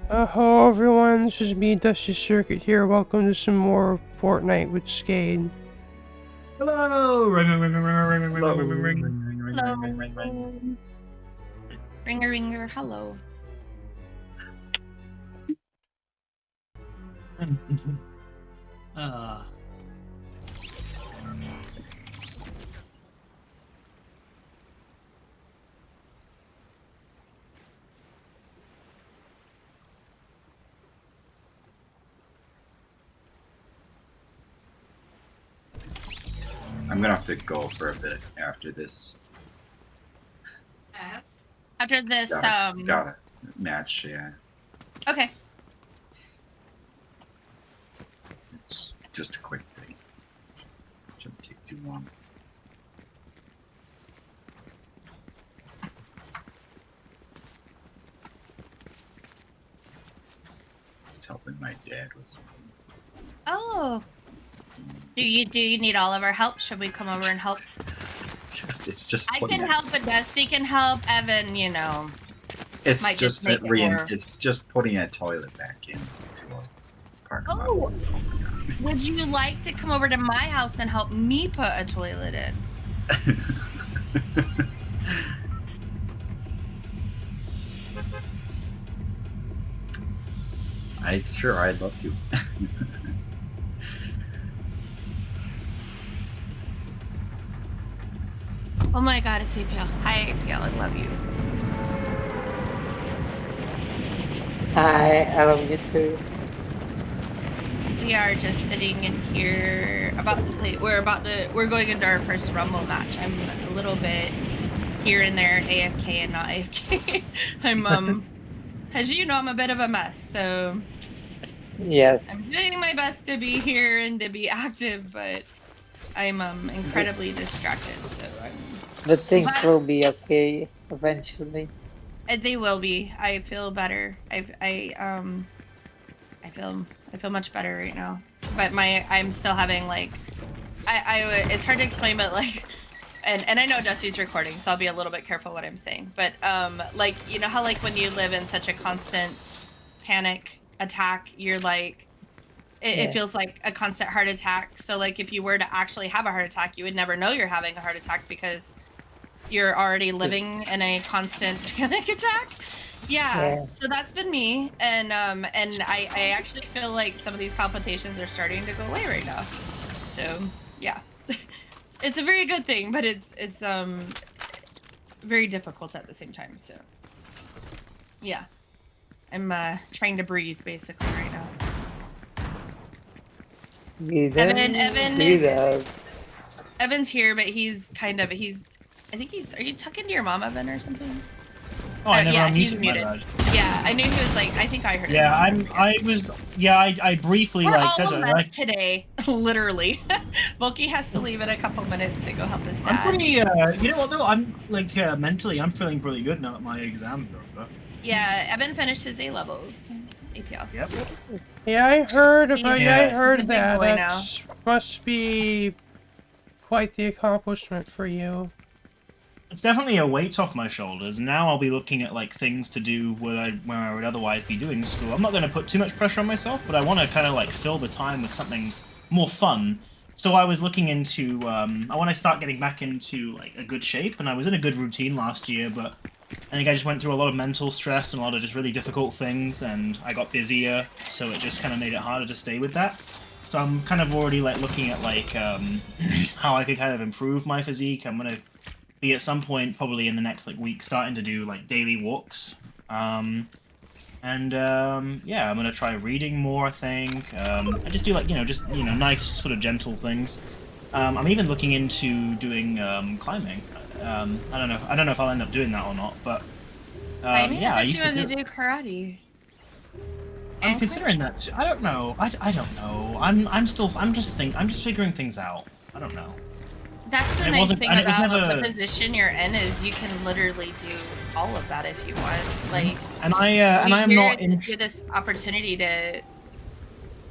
Hello everyone, this is me, Dusty Circuit here. Welcome to some more Fortnite with Skade. Hello! Ring, ring, ring, ring, ring, ring, ring, Hello. ring, ring, ring, Hello. ring, ring, ring, ring. Ringer, ringer, hello. Ah. I'm gonna have to go for a bit after this. After this, Got a match, yeah. Okay. It's just a quick thing. Shouldn't take too long. Just helping my dad with something. Oh. Do you need all of our help? Should we come over and help? It's just. I can help, but Dusty can help. Evan, you know. It's might just make it more- it's just putting a toilet back in to a parking lot. Oh. Would you like to come over to my house and help me put a toilet in? I'd love to. Oh my god, it's APL. Hi APL, I love you. Hi, I love you too. We are just sitting in here about to play. We're going into our first Rumble match. I'm a little bit here and there, AFK and not AFK. I'm as you know, I'm a bit of a mess, so Yes. I'm doing my best to be here and to be active, but I'm incredibly distracted. So But things will be okay eventually. they will be. I feel better. I feel much better right now. But I'm still having like it's hard to explain, but like and I know Dusty's recording, so I'll be a little bit careful what I'm saying. But like you know how like when you live in such a constant panic attack, you're like it feels like a constant heart attack. So like if you were to actually have a heart attack, you would never know you're having a heart attack because you're already living in a constant panic attack. Yeah. So that's been me, and I actually feel like some of these palpitations are starting to go away right now. So yeah, it's a very good thing, but it's very difficult at the same time. So yeah, I'm trying to breathe basically right now. Evan's here, but he's I think are you talking to your mom, Evan, or something? Oh, I never yeah, unmuted, he's muted. Yeah, I knew he was like, I think I heard his name. I briefly We're like all said a mess today, literally. Volky has to leave in a couple minutes to go help his dad. I'm pretty, you know what though, I'm like, mentally, I'm feeling pretty good now that my exams are over. Yeah, Evan finished his A-levels. APL. Yep. Yeah, I heard He's that. That now. must be quite the accomplishment for you. It's definitely a weight off my shoulders. Now I'll be looking at like things to do where I would otherwise be doing school. I'm not going to put too much pressure on myself, but I want to kind of like fill the time with something more fun. So I was looking into I want to start getting back into like a good shape, and I was in a good routine last year, but I think I just went through a lot of mental stress and a lot of just really difficult things, and I got busier, so it just kind of made it harder to stay with that. So I'm kind of already like looking at like how I could kind of improve my physique. I'm gonna be at some point probably in the next like week starting to do like daily walks. Yeah, I'm gonna try reading more, I think. I just do like nice sort of gentle things. I'm even looking into doing climbing. I don't know if I'll end up doing that or not, but yeah, I thought you wanted to do karate. I'm considering that too. I don't know. I don't know. I'm just figuring things out. I don't know. That's the nice thing about the position you're in is you can literally do all of that if you want. Like, and I am not into this opportunity to,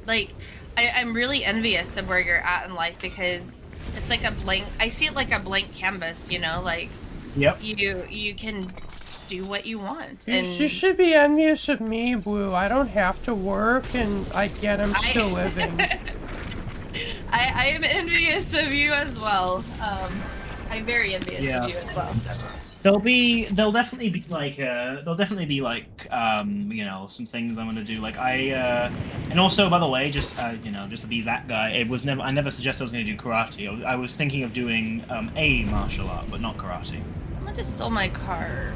like, I'm really envious of where you're at in life because it's like a blank. I see it like a blank canvas, you know, like. Yep. You can do what you want. You should be envious of me, Blue. I don't have to work, and yet I'm still living. I am envious of you as well. I'm very envious of you as well. There'll definitely be like you know, some things I'm gonna do. Like and also, by the way, just you know, just to be that guy, I never suggested I was gonna do karate. I was thinking of doing a martial art, but not karate. Someone just stole my car.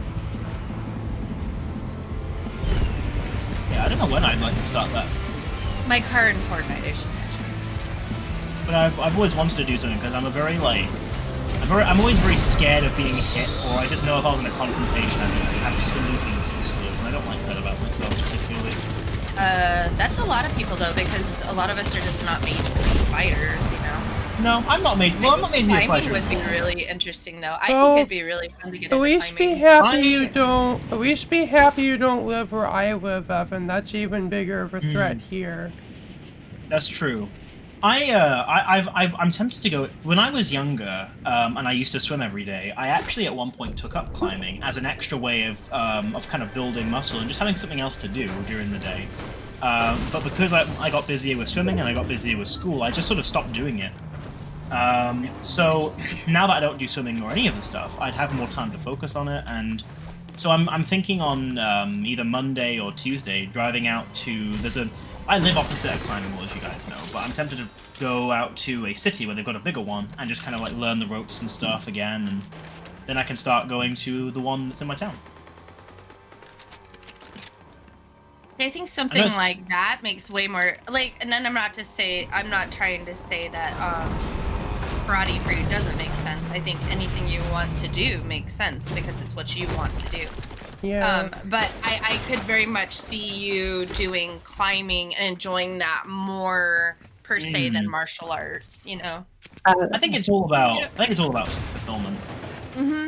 Yeah, I don't know when I'd like to start that. My car in Fortnite, I should mention. But I've always wanted to do something because I'm a very like. I'm always very scared of being hit, or I just know if I was in a confrontation, I'd be absolutely useless, and I don't like that about myself particularly. That's a lot of people though, because a lot of us are just not made to be fighters, you know. No, I'm not made. Well, I'm not made to be a fighter. Climbing would be really interesting though. I think it'd be really fun to get into climbing. At least be happy you don't live where I live, Evan. That's even bigger of a threat here. That's true. I'm tempted to go. When I was younger, and I used to swim every day, I actually at one point took up climbing as an extra way of kind of building muscle and just having something else to do during the day. But because I got busier with swimming and I got busier with school, I just sort of stopped doing it. So now that I don't do swimming or any of the stuff, I'd have more time to focus on it. And so I'm thinking on either Monday or Tuesday driving out to I live opposite a climbing wall, as you guys know, but I'm tempted to go out to a city where they've got a bigger one and just kind of like learn the ropes and stuff again, and then I can start going to the one that's in my town. I think something like that makes way more like, and then I'm not trying to say that karate for you doesn't make sense. I think anything you want to do makes sense because it's what you want to do. Yeah. But I could very much see you doing climbing and enjoying that more per se than martial arts, you know. I think it's all about fulfillment.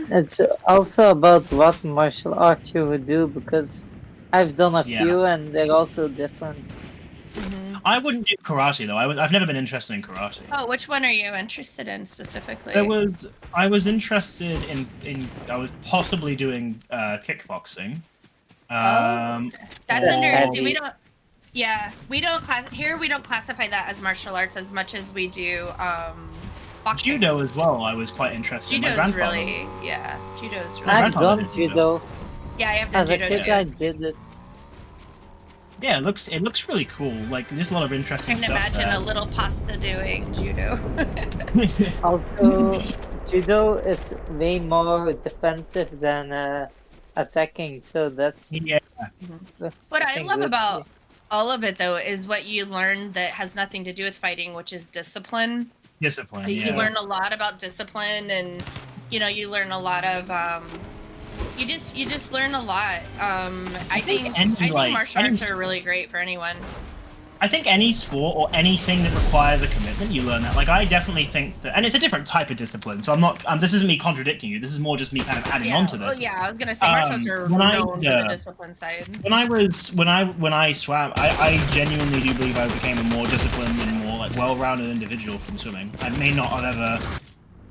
It's also about what martial arts you would do, because I've done a few and they're also different. I wouldn't do karate though. I've never been interested in karate. Oh, which one are you interested in specifically? I was interested in I was possibly doing kickboxing. That's interesting. We don't classify that as martial arts as much as we do boxing. Judo as well. I was quite interested. Judo's really judo's really. I've done judo. Yeah, I have done judo. As a kid, I did it. Yeah, it looks really cool. Like there's a lot of interesting stuff. I can imagine a little pasta doing judo. Also, judo is way more defensive than attacking, so that's What I love about all of it though is what you learn that has nothing to do with fighting, which is discipline. Discipline. You learn a lot about discipline, and you learn a lot of you just learn a lot. I think martial arts are really great for anyone. I think any sport or anything that requires a commitment, you learn that. Like I definitely think that, and it's a different type of discipline. So I'm not. This isn't me contradicting you. This is more just me kind of adding on to this. Oh yeah, I was gonna say martial arts are known for the discipline side. When I swam, I genuinely do believe I became a more disciplined and more like well-rounded individual from swimming. I may not have ever.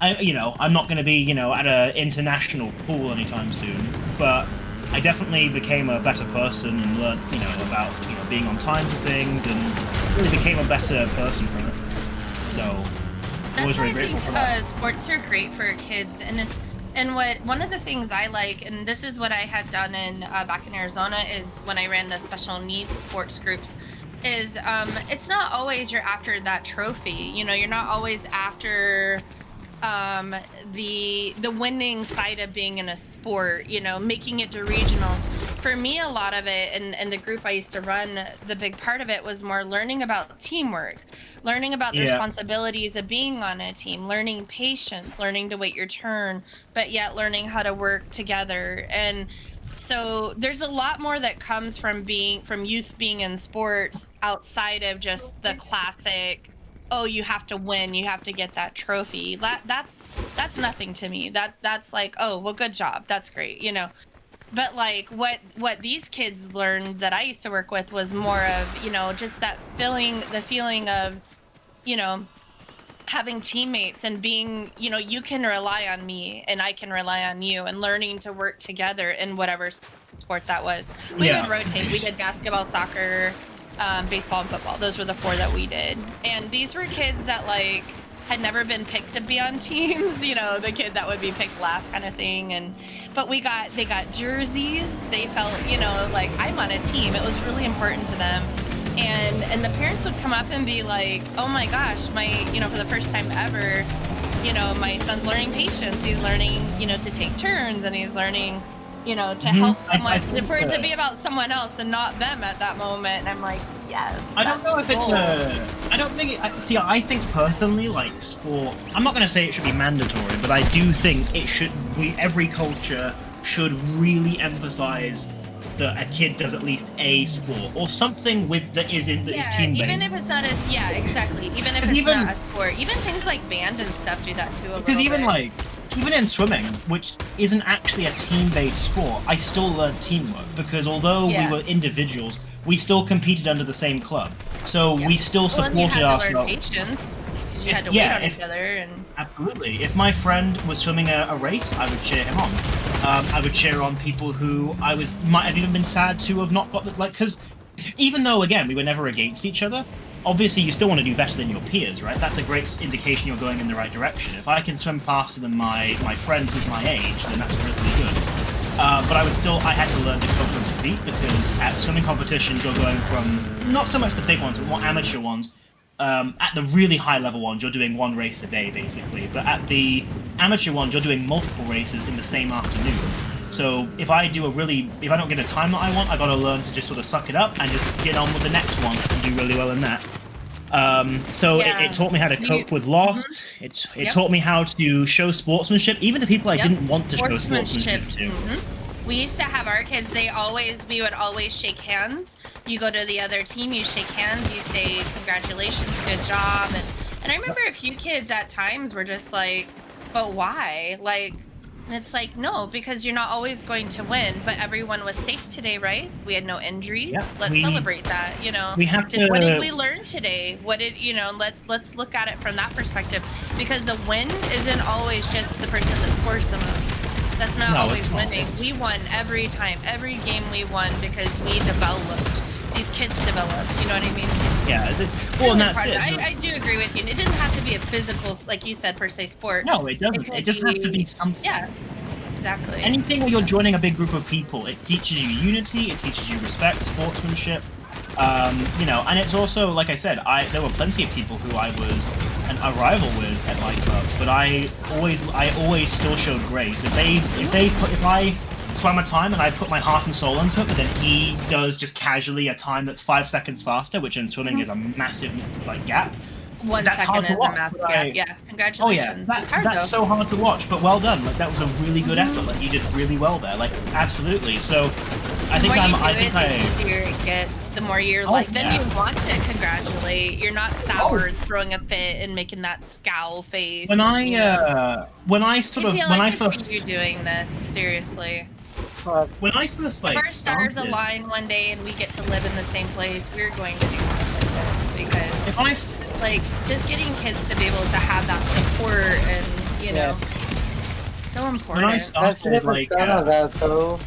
I'm not going to be, at an international pool anytime soon, but I definitely became a better person and learned, about, being on time for things, and really became a better person from it. So, I'm always very grateful for that. Sports are great for kids, and one of the things I like, and this is what I had done back in Arizona, is when I ran the special needs sports groups, is it's not always you're after that trophy. You're not always after the winning side of being in a sport, making it to regionals. For me, a lot of it, and the group I used to run, the big part of it was more learning about teamwork, learning about the responsibilities of being on a team, learning patience, learning to wait your turn, but yet learning how to work together. And so there's a lot more that comes from youth being in sports outside of just the classic, oh, you have to win, you have to get that trophy. That's nothing to me. That's like, oh, well, good job, that's great, But like what these kids learned that I used to work with was more of, just that feeling of, having teammates and being, you know, you can rely on me and I can rely on you, and learning to work together in whatever sport that was. We would rotate. We did basketball, soccer, baseball, and football. Those were the 4 that we did. And these were kids that like had never been picked to be on teams, you know, the kid that would be picked last kind of thing. And but they got jerseys. They felt, you know, like I'm on a team. It was really important to them. And the parents would come up and be like, oh my gosh, my, you know, for the first time ever, you know, my son's learning patience. He's learning, you know, to take turns, and he's learning, you know, to help someone, for it to be about someone else and not them at that moment. And I'm like, yes. I don't know if it's I don't think see, I think personally, like, sport, I'm not going to say it should be mandatory, but I do think it should, every culture should really emphasize that a kid does at least a sport or something that is team-based. Even if it's not as, yeah, exactly. Even if it's not a sport. Even things like band and stuff do that too a because little bit. Even in swimming, which isn't actually a team-based sport, I still learned teamwork, because although we were individuals, we still competed under the same club. So we still supported you had ourselves. To learn patience, because you had to wait on each other. And absolutely. If my friend was swimming a race, I would cheer him on. I would cheer on people who might have even been sad to have not got the, like, because even though, again, we were never against each other, obviously you still want to do better than your peers, right? That's a great indication you're going in the right direction. If I can swim faster than my friend who's my age, then that's really good. But I had to learn to cope and defeat, because at swimming competitions you're going from, not so much the big ones, but more amateur ones. At the really high level ones, you're doing 1 race a day, basically. But at the amateur ones, you're doing multiple races in the same afternoon. So if I don't get a time that I want, I gotta learn to just sort of suck it up and just get on with the next one and do really well in that. It taught me how to cope with loss. It taught me how to show sportsmanship, even to people I didn't want to show sportsmanship to. We used to have our kids, we would always shake hands. You go to the other team, you shake hands, you say, congratulations, good job. And I remember a few kids at times were just like, but why? Like, and it's like, no, because you're not always going to win, but everyone was safe today, right? We had no injuries. Let's celebrate that, you know. What did we learn today? Let's look at it from that perspective, because the win isn't always just the person that scores the most. That's not always winning. We won every time. Every game we won because we developed. These kids developed, you know what I mean? Yeah, and that's it. I do agree with you. And it didn't have to be a physical, like you said, per se sport. No, it doesn't. It just has to be something. Yeah, exactly. Anything where you're joining a big group of people, it teaches you unity, it teaches you respect, sportsmanship. You know, and it's also, like I said, there were plenty of people who I was a rival with at my club, but I always still showed grace. If I swam a time and I put my heart and soul into it, but then he does just casually a time that's 5 seconds faster, which in swimming is a massive gap. 1 second is a massive gap. Yeah, congratulations. Oh yeah, that's so hard to watch, but well done. Like, that was a really good effort. Like, you did really well there. Like, absolutely. So the easier it gets, the more you're you want to congratulate. You're not sour, throwing a fit and making that scowl face. When I first see you doing this, seriously. When I first if our stars align one day and we get to live in the same place, we're going to do stuff like this, because just getting kids to be able to have that support and, you know, so important. When I started, Canada, so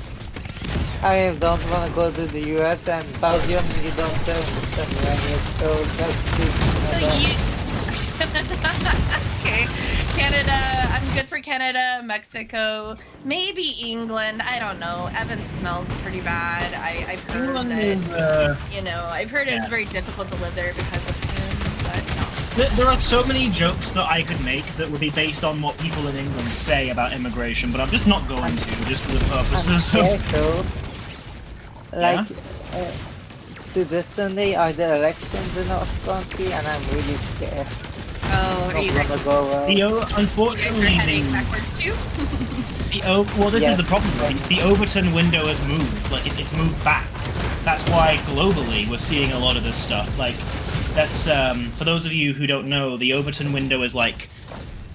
I don't want to go to the US, and Belgium, you don't have the language, so that's okay, Canada, I'm good for Canada, Mexico, maybe England, I don't know. Evan smells pretty bad. I've heard I've heard it's very difficult to live there because of him, but no. There are so many jokes that I could make that would be based on what people in England say about immigration, but I'm just not going to, just for the purposes of... this Sunday are the elections in our country, and I'm really scared. Oh, are you unfortunately, this is the problem. The Overton window has moved. Like, it's moved back. That's why globally we're seeing a lot of this stuff. Like, that's for those of you who don't know, the Overton window is like,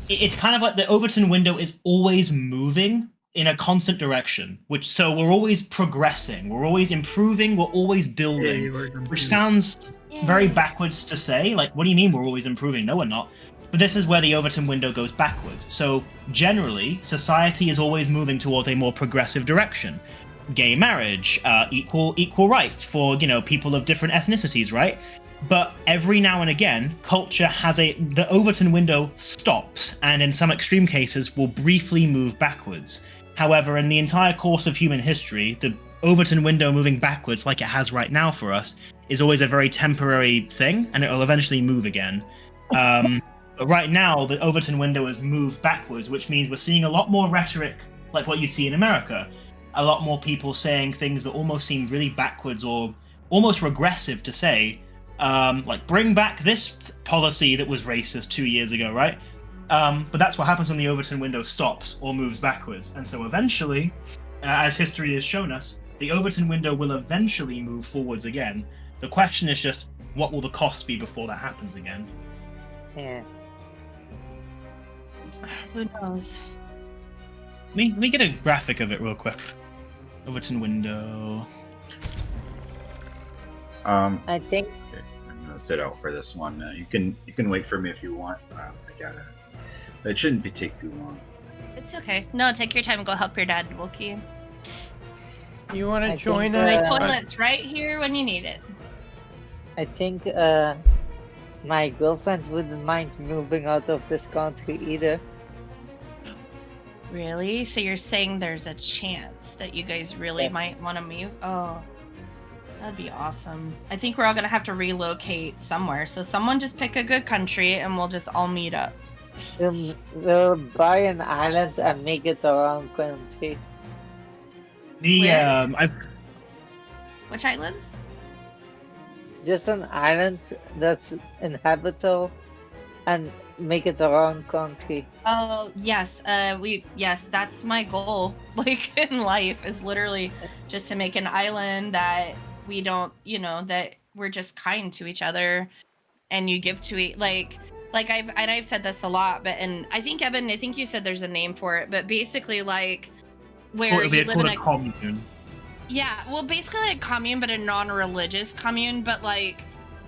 it's kind of like the Overton window is always moving in a constant direction, so we're always progressing, we're always improving, we're always building, which sounds very backwards to say. Like, what do you mean we're always improving? No, we're not. But this is where the Overton window goes backwards. So generally, society is always moving towards a more progressive direction. Gay marriage, equal rights for, you know, people of different ethnicities, right? But every now and again, culture has the Overton window stops, and in some extreme cases will briefly move backwards. However, in the entire course of human history, the Overton window moving backwards, like it has right now for us, is always a very temporary thing, and it will eventually move again. But right now, the Overton window has moved backwards, which means we're seeing a lot more rhetoric like what you'd see in America. A lot more people saying things that almost seem really backwards or almost regressive to say, like, bring back this policy that was racist 2 years ago, right? But that's what happens when the Overton window stops or moves backwards. And so eventually, as history has shown us, the Overton window will eventually move forwards again. The question is just, what will the cost be before that happens again? Yeah. Who knows? Let me get a graphic of it real quick. Overton window. I think Okay, I'm gonna sit out for this one. You can wait for me if you want. I gotta. It shouldn't take too long. It's okay. No, take your time and go help your dad, Wookie. You want I to join think, us? My toilet's right here when you need it. I think my girlfriend wouldn't mind moving out of this country either. Really? So you're saying there's a chance that you guys really Yeah. might want to move? Oh, that'd be awesome. I think we're all gonna have to relocate somewhere. So someone just pick a good country and we'll just all meet up. We'll buy an island and make it our own country. The Where? Which islands? Just an island that's inhabitable and make it our own country. Oh yes, yes, that's my goal. Like in life is literally just to make an island that we don't, you know, that we're just kind to each other, and you give to each like I've said this a lot, but and I think Evan, I think you said there's a name for it, but basically like where you live in a commune. yeah, well, basically like commune, but a non-religious commune. But like,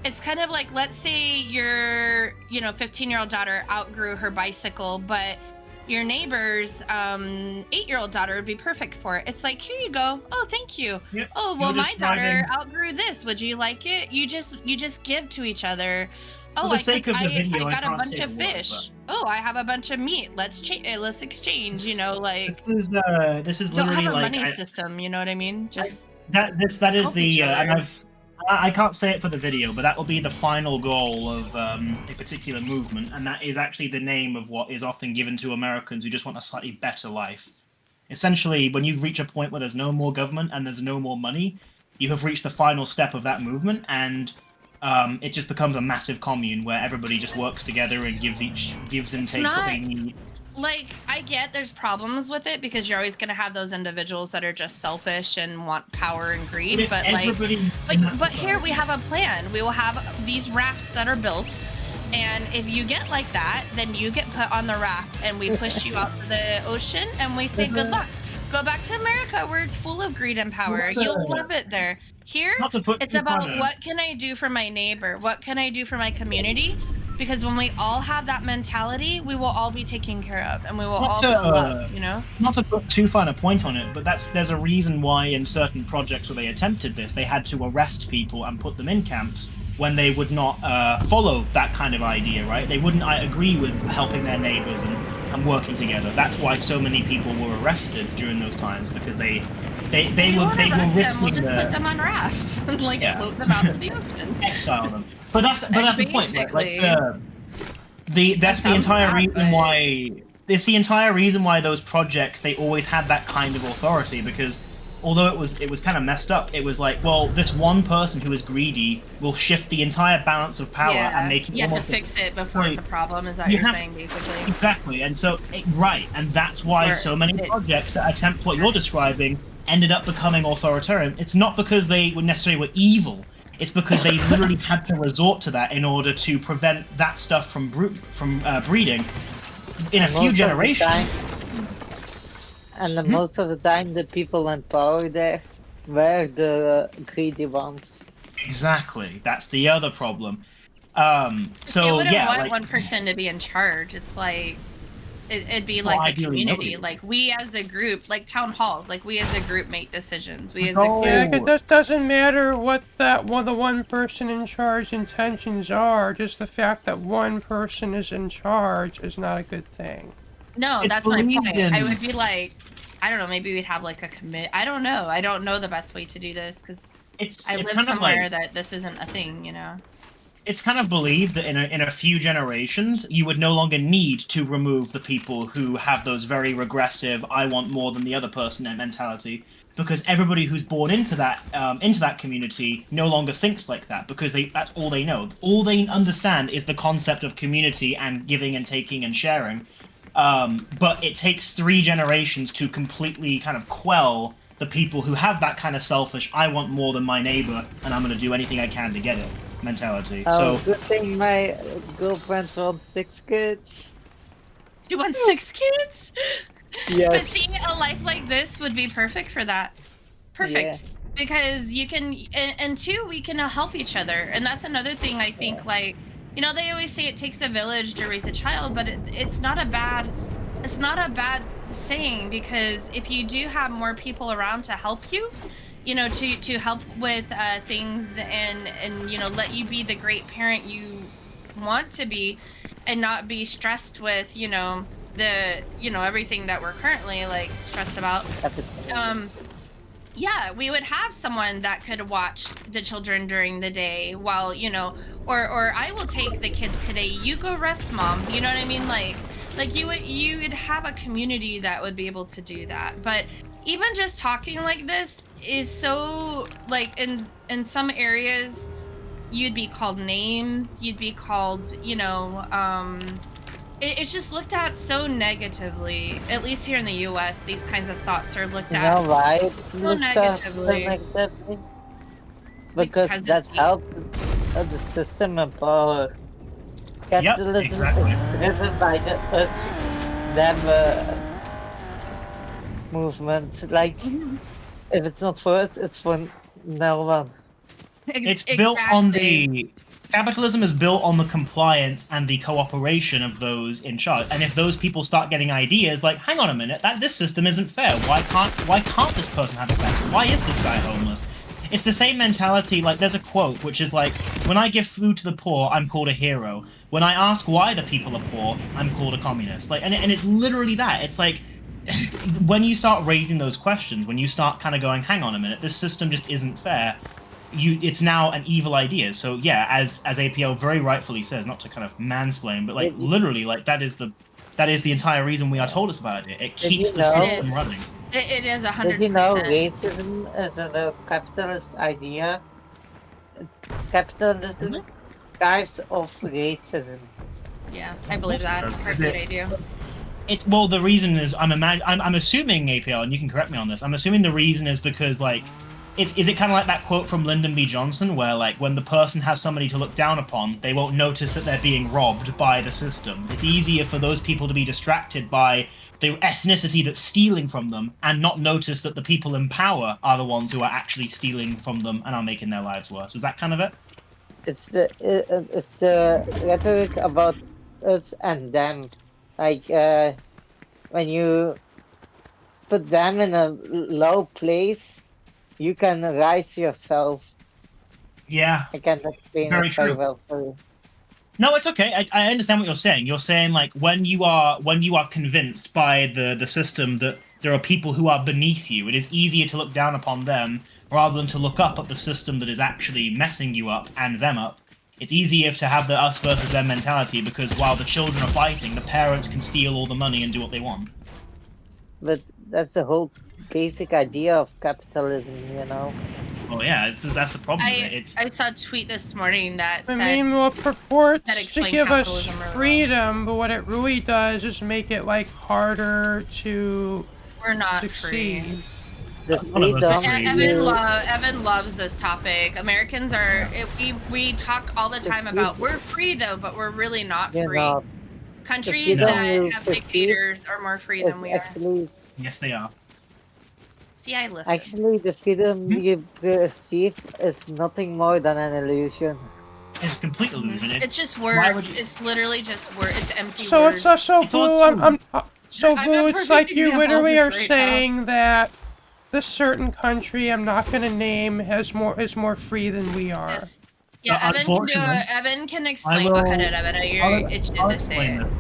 it's kind of like, let's say your, 15-year-old daughter outgrew her bicycle, but your neighbor's 8-year-old daughter would be perfect for it. It's like, here you go. Oh, thank you. Yep. Oh, well, You're my daughter describing- outgrew this. Would you like it? You just give to each other. Oh, For the sake of the video, I got a can't bunch say of the word, fish. Oh, I have a bunch of meat. Let's exchange. Like, This is don't literally have a like money system. You know what I mean? Just that is help the each and other. I can't say it for the video, but that will be the final goal of a particular movement, and that is actually the name of what is often given to Americans who just want a slightly better life. Essentially, when you reach a point where there's no more government and there's no more money, you have reached the final step of that movement, and it just becomes a massive commune where everybody just works together and gives and It's takes what they not- need. like, I get there's problems with it because you're always gonna have those individuals that are just selfish and want power and greed. If But like, everybody- but here we have a plan. We will have these rafts that are built, and if you get like that, then you get put on the raft, and we push you out to the ocean, and we say good luck. Go back to America where it's full of greed and power. You'll love it there. Here, Not to put it's too about fun, what can I do for my neighbor? What can I do for my community? Because when we all have that mentality, we will all be taken care of, and we will Not all to, feel loved, Not to put too fine a point on it, but there's a reason why in certain projects where they attempted this, they had to arrest people and put them in camps when they would not follow that kind of idea, right? They wouldn't agree with helping their neighbors and working together. That's why so many people were arrested during those times, because they were risking We'll just put them on rafts and float them out to the ocean. exile them. But that's the point. Basically, That's the sounds entire bad, reason but- why. It's the entire reason why those projects, they always had that kind of authority, because although it was kind of messed up, it was like, well, this one person who is greedy will shift the entire balance of power and make it you have to almost- fix it before it's a problem. Is that You you're have- saying, basically? Exactly, and so right, and that's why Where so many it- projects that attempt what you're describing ended up becoming authoritarian. It's not because they were necessarily were evil. It's because they literally had to resort to that in order to prevent that stuff from breeding in a few generations. Most of the time, the people in power there were the greedy ones. Exactly. That's the other problem. See, I So wouldn't yeah, want like, one person to be in charge. It's like it'd be Well, like a ideally community. nobody. Like we as a group, like town halls, like we as a group make decisions. We as a No. group. Yeah, it just doesn't matter what the one person in charge intentions are. Just the fact that one person is in charge is not a good thing. No, It's that's my believed point. in- I would be like, I don't know, maybe we'd have like a commit. I don't know. I don't know the best way to do this because it's I it's live kind of somewhere like that this isn't a thing, you know. it's kind of believed that in a few generations you would no longer need to remove the people who have those very regressive "I want more than the other person" mentality, because everybody who's born into that community no longer thinks like that, because that's all they know. All they understand is the concept of community and giving and taking and sharing. But it takes 3 generations to completely kind of quell the people who have that kind of selfish "I want more than my neighbor and I'm going to do anything I can to get it" mentality. Oh, So good thing my girlfriend's on 6 kids. You want 6 kids? But Yes. see, a life like this would be perfect for that. Perfect. Yeah. Because you can, and 2, we can help each other. And that's another thing I think, like, you know, they always say it takes a village to raise a child, but it's not a bad saying, because if you do have more people around to help you, you know, to help with things and you know, let you be the great parent you want to be and not be stressed with, you know, everything that we're currently like stressed about. Yeah, we would have someone that could watch the children during the day while, you know, or I will take the kids today. You go rest, mom. You know what I mean? Like you would have a community that would be able to do that. But even just talking like this is so, like, in some areas you'd be called names, you'd be called, you know, it's just looked at so negatively. At least here in the US, these kinds of thoughts are looked You at know why it so looks so negatively. negatively? Because Because that it's helps the system in power. Capitalism exactly. is driven by the us them movement. Like, if it's not for us, it's for no one. It's built on exactly. the capitalism is built on the compliance and the cooperation of those in charge. And if those people start getting ideas like, hang on a minute, this system isn't fair. Why can't this person have it better? Why is this guy homeless? It's the same mentality. Like, there's a quote which is like, when I give food to the poor, I'm called a hero. When I ask why the people are poor, I'm called a communist. Like, and it's literally that. It's like, when you start raising those questions, when you start kind of going, hang on a minute, this system just isn't fair, it's now an evil idea. So yeah, as APL very rightfully says, not to kind of mansplain, but like literally, like that is the entire reason we are told it's about it. It keeps the system running. It is 100%. Did you know racism is a capitalist idea? Capitalism thrives off racism. Yeah, I believe that. I really do. It's, well, the reason is I'm assuming, APL, and you can correct me on this. I'm assuming the reason is because, like, is it kind of like that quote from Lyndon B. Johnson, where like when the person has somebody to look down upon, they won't notice that they're being robbed by the system. It's easier for those people to be distracted by the ethnicity that's stealing from them and not notice that the people in power are the ones who are actually stealing from them and are making their lives worse. Is that kind of it? It's the rhetoric about us and them. Like, when you put them in a low place, you can rise yourself. Yeah. I can't explain Very it very true. well for you. No, it's okay. I understand what you're saying. You're saying like when you are convinced by the system that there are people who are beneath you, it is easier to look down upon them rather than to look up at the system that is actually messing you up and them up. It's easier to have the us versus them mentality because while the children are fighting, the parents can steal all the money and do what they want. But that's the whole basic idea of capitalism, you know? Oh yeah, that's the problem with it. I saw a tweet this morning that said... I mean, well, it purports to explained give us capitalism really well. freedom, but what it really does is make it, like, harder to We're not succeed. free. The One of those freedom Evan loves this topic. Americans are... We talk all the time about we're free, though, but we're really not you're free. not. Countries The that freedom you have perceive dictators are more free than we are. Actually, Yes, they are. See, I listen. actually, the freedom you perceive is nothing more than an illusion. It's complete illusion. It's just why words. would you- It's literally just words. It's empty So words. it's so It's all Blue. true. So I'm Blue. a It's perfect like you example of literally are this right saying that this certain country I'm not going to name is more free than we are. Yes. Yeah, Evan can do unfortunately, it. Evan can explain. Go ahead, Evan. You're itching I'll to say explain it. this.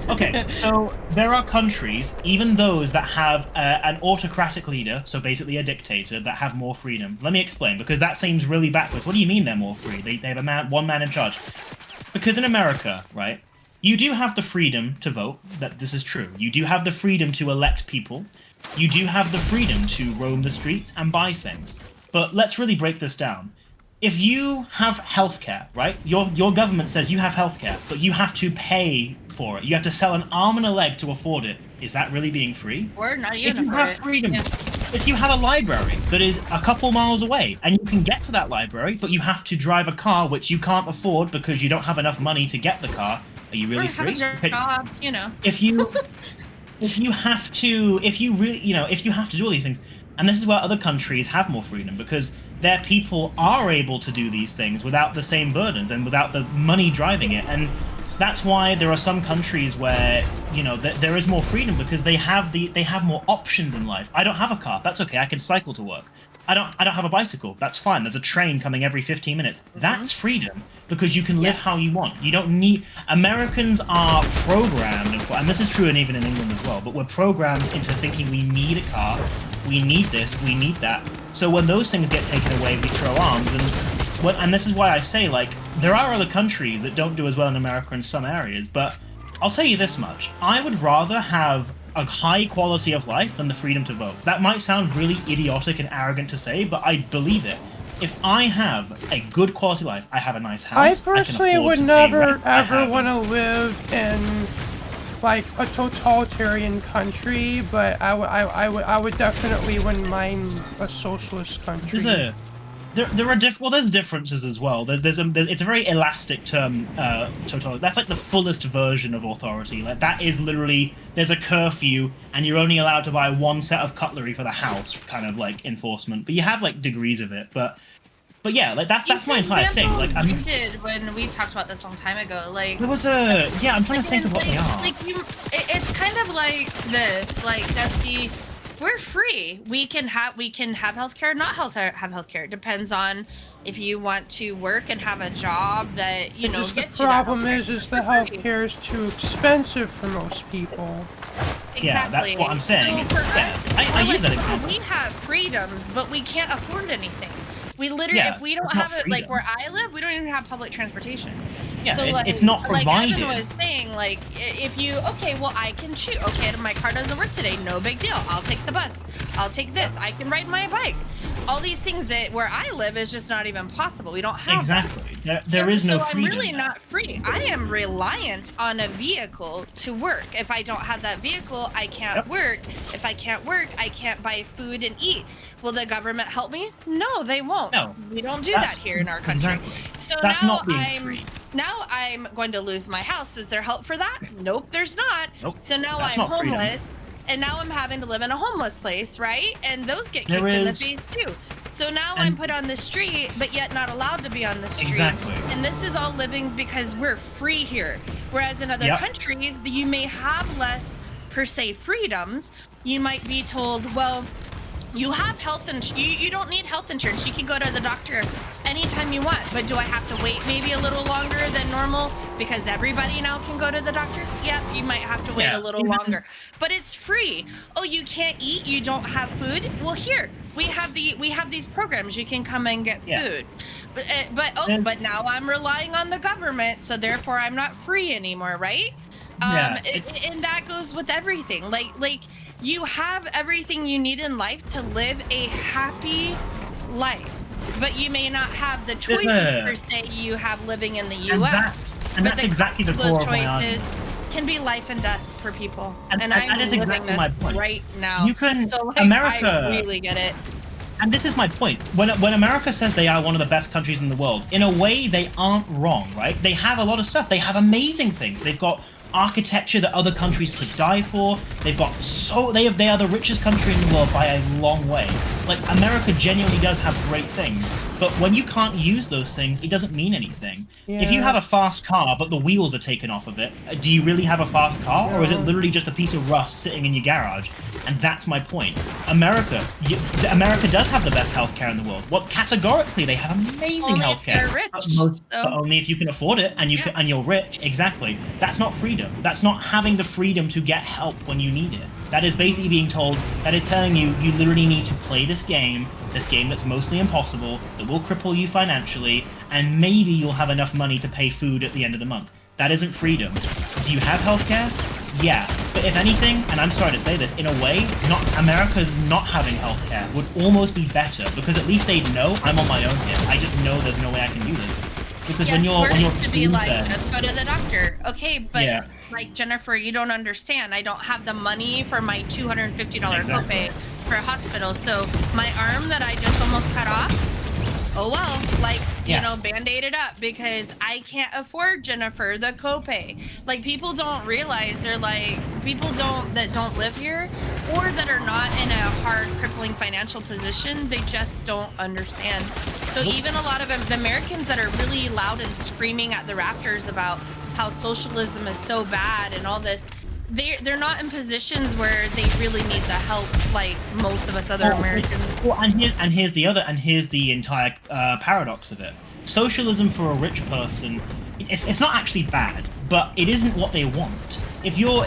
Okay, so there are countries, even those that have an autocratic leader, so basically a dictator, that have more freedom. Let me explain, because that seems really backwards. What do you mean they're more free? They have one man in charge. Because in America, right, you do have the freedom to vote. That this is true. You do have the freedom to elect people. You do have the freedom to roam the streets and buy things. But let's really break this down. If you have healthcare, right? Your government says you have healthcare, but you have to pay for it. You have to sell an arm and a leg to afford it. Is that really being free? Or not even If you have freedom, if you have a library that is a couple miles away and you can get to that library, but you have to drive a car which you can't afford because you don't have enough money to get the car, are you really free? Job, you know. If you have to do all these things, and this is where other countries have more freedom because their people are able to do these things without the same burdens and without the money driving it. And that's why there are some countries where there is more freedom because they have more options in life. I don't have a car. That's okay. I can cycle to work. I don't have a bicycle. That's fine. There's a train coming every 15 minutes. That's freedom because you can live how you want. You don't need. Americans are programmed, and this is true and even in England as well. But we're programmed into thinking we need a car, we need this, we need that. So when those things get taken away, we throw arms. And this is why I say, like, there are other countries that don't do as well in America in some areas. But I'll tell you this much: I would rather have a high quality of life than the freedom to vote. That might sound really idiotic and arrogant to say, but I believe it. If I have a good quality life, I have a nice house. I personally can afford would to pay never rent, ever want to live in like a totalitarian country, but I would definitely wouldn't mind a socialist country. There's differences as well. It's a very elastic term, total. That's like the fullest version of authority. Like that is literally, there's a curfew and you're only allowed to buy one set of cutlery for the house, kind of like enforcement. But you have like degrees of it. But yeah, like that's my entire thing. Like you did when we talked about this a long time ago. Like there was I'm trying to think of what they are. It's kind of like this. Like Dusty. We're free. We can have healthcare, not have healthcare. It depends on if you want to work and have a job that gets you that the problem is the healthcare healthcare is too expensive for most people. Exactly. Yeah, that's what I'm saying. So for us, I use that example. We have freedoms, but we can't afford anything. We literally, if we don't it's not have it, like freedom. where I live, we don't even have public transportation. Yeah, so it's not provided. Like Evan was saying, like if you I can choose. Okay, my car doesn't work today. No big deal. I'll take the bus. I'll take this. I can ride my bike. All these things that where I live is just not even possible. We don't have exactly. That. There is no freedom. So I'm really not free. I am reliant on a vehicle to work. If I don't have that vehicle, I can't work. If I can't work, I can't buy food and eat. Will the government help me? No, they won't. No, we don't do that here in our country. Exactly. So that's now not being free. Now I'm going to lose my house. Is there help for that? Nope, there's not. Nope. So now That's I'm not freedom. homeless. And now I'm having to live in a homeless place, right? And those get kicked in the face too. So now I'm put on the street, but yet not allowed to be on the street. Exactly. And this is all living because we're free here. Whereas in other countries, you may have less, per se, freedoms. You might be told, well, you have health insurance. You don't need health insurance. You can go to the doctor anytime you want. But do I have to wait maybe a little longer than normal because everybody now can go to the doctor? Yeah, you might have to wait a little longer. But it's free. Oh, you can't eat. You don't have food. Well, here we have these programs. You can come and get food. But now I'm relying on the government, so therefore I'm not free anymore, right? And that goes with everything. Like you have everything you need in life to live a happy life, but you may not have the choices per se you have living in the U.S. And that's exactly the core of my argument. Choices can be life and death for people, and I'm that is living exactly this my point. right now. You can America. I really get it. And this is my point. When America says they are one of the best countries in the world, in a way they aren't wrong, right? They have a lot of stuff. They have amazing things. They've got architecture that other countries could die for. They are the richest country in the world by a long way. Like America genuinely does have great things. But when you can't use those things, it doesn't mean anything. If you Yeah. have a fast car, but the wheels are taken off of it, do you really have a fast car? Or is it No. literally just a piece of rust sitting in your garage? And that's my point. America does have the best healthcare in the world. Well, categorically, they have amazing Only if healthcare. you're rich, But only if you can afford it and and you're rich. Exactly. That's not freedom. That's not having the freedom to get help when you need it. That is basically being told, that is telling you, you literally need to play this game that's mostly impossible, that will cripple you financially, and maybe you'll have enough money to pay food at the end of the month. That isn't freedom. Do you have healthcare? Yeah. But if anything, and I'm sorry to say this, in a way, America's not having healthcare would almost be better, because at least they'd know I'm on my own here. I just know there's no way I can do this. Because when you're to be like, there, let's go to the doctor. Okay, but Yeah. like Jennifer, you don't understand. I don't have the money for my $250 Exactly. copay for a hospital. So my arm that I just almost cut off, oh well, like Yeah. you know, band-aid it up because I can't afford, Jennifer, the copay. Like people don't realize, they're like people that don't live here or that are not in a hard crippling financial position, they just don't understand. So even a lot of the Americans that are really loud and screaming at the rafters about how socialism is so bad and all this, they're not in positions where they really need the help like most of us other Americans. Well, and here's the entire paradox of it. Socialism for a rich person, it's not actually bad, but it isn't what they want. You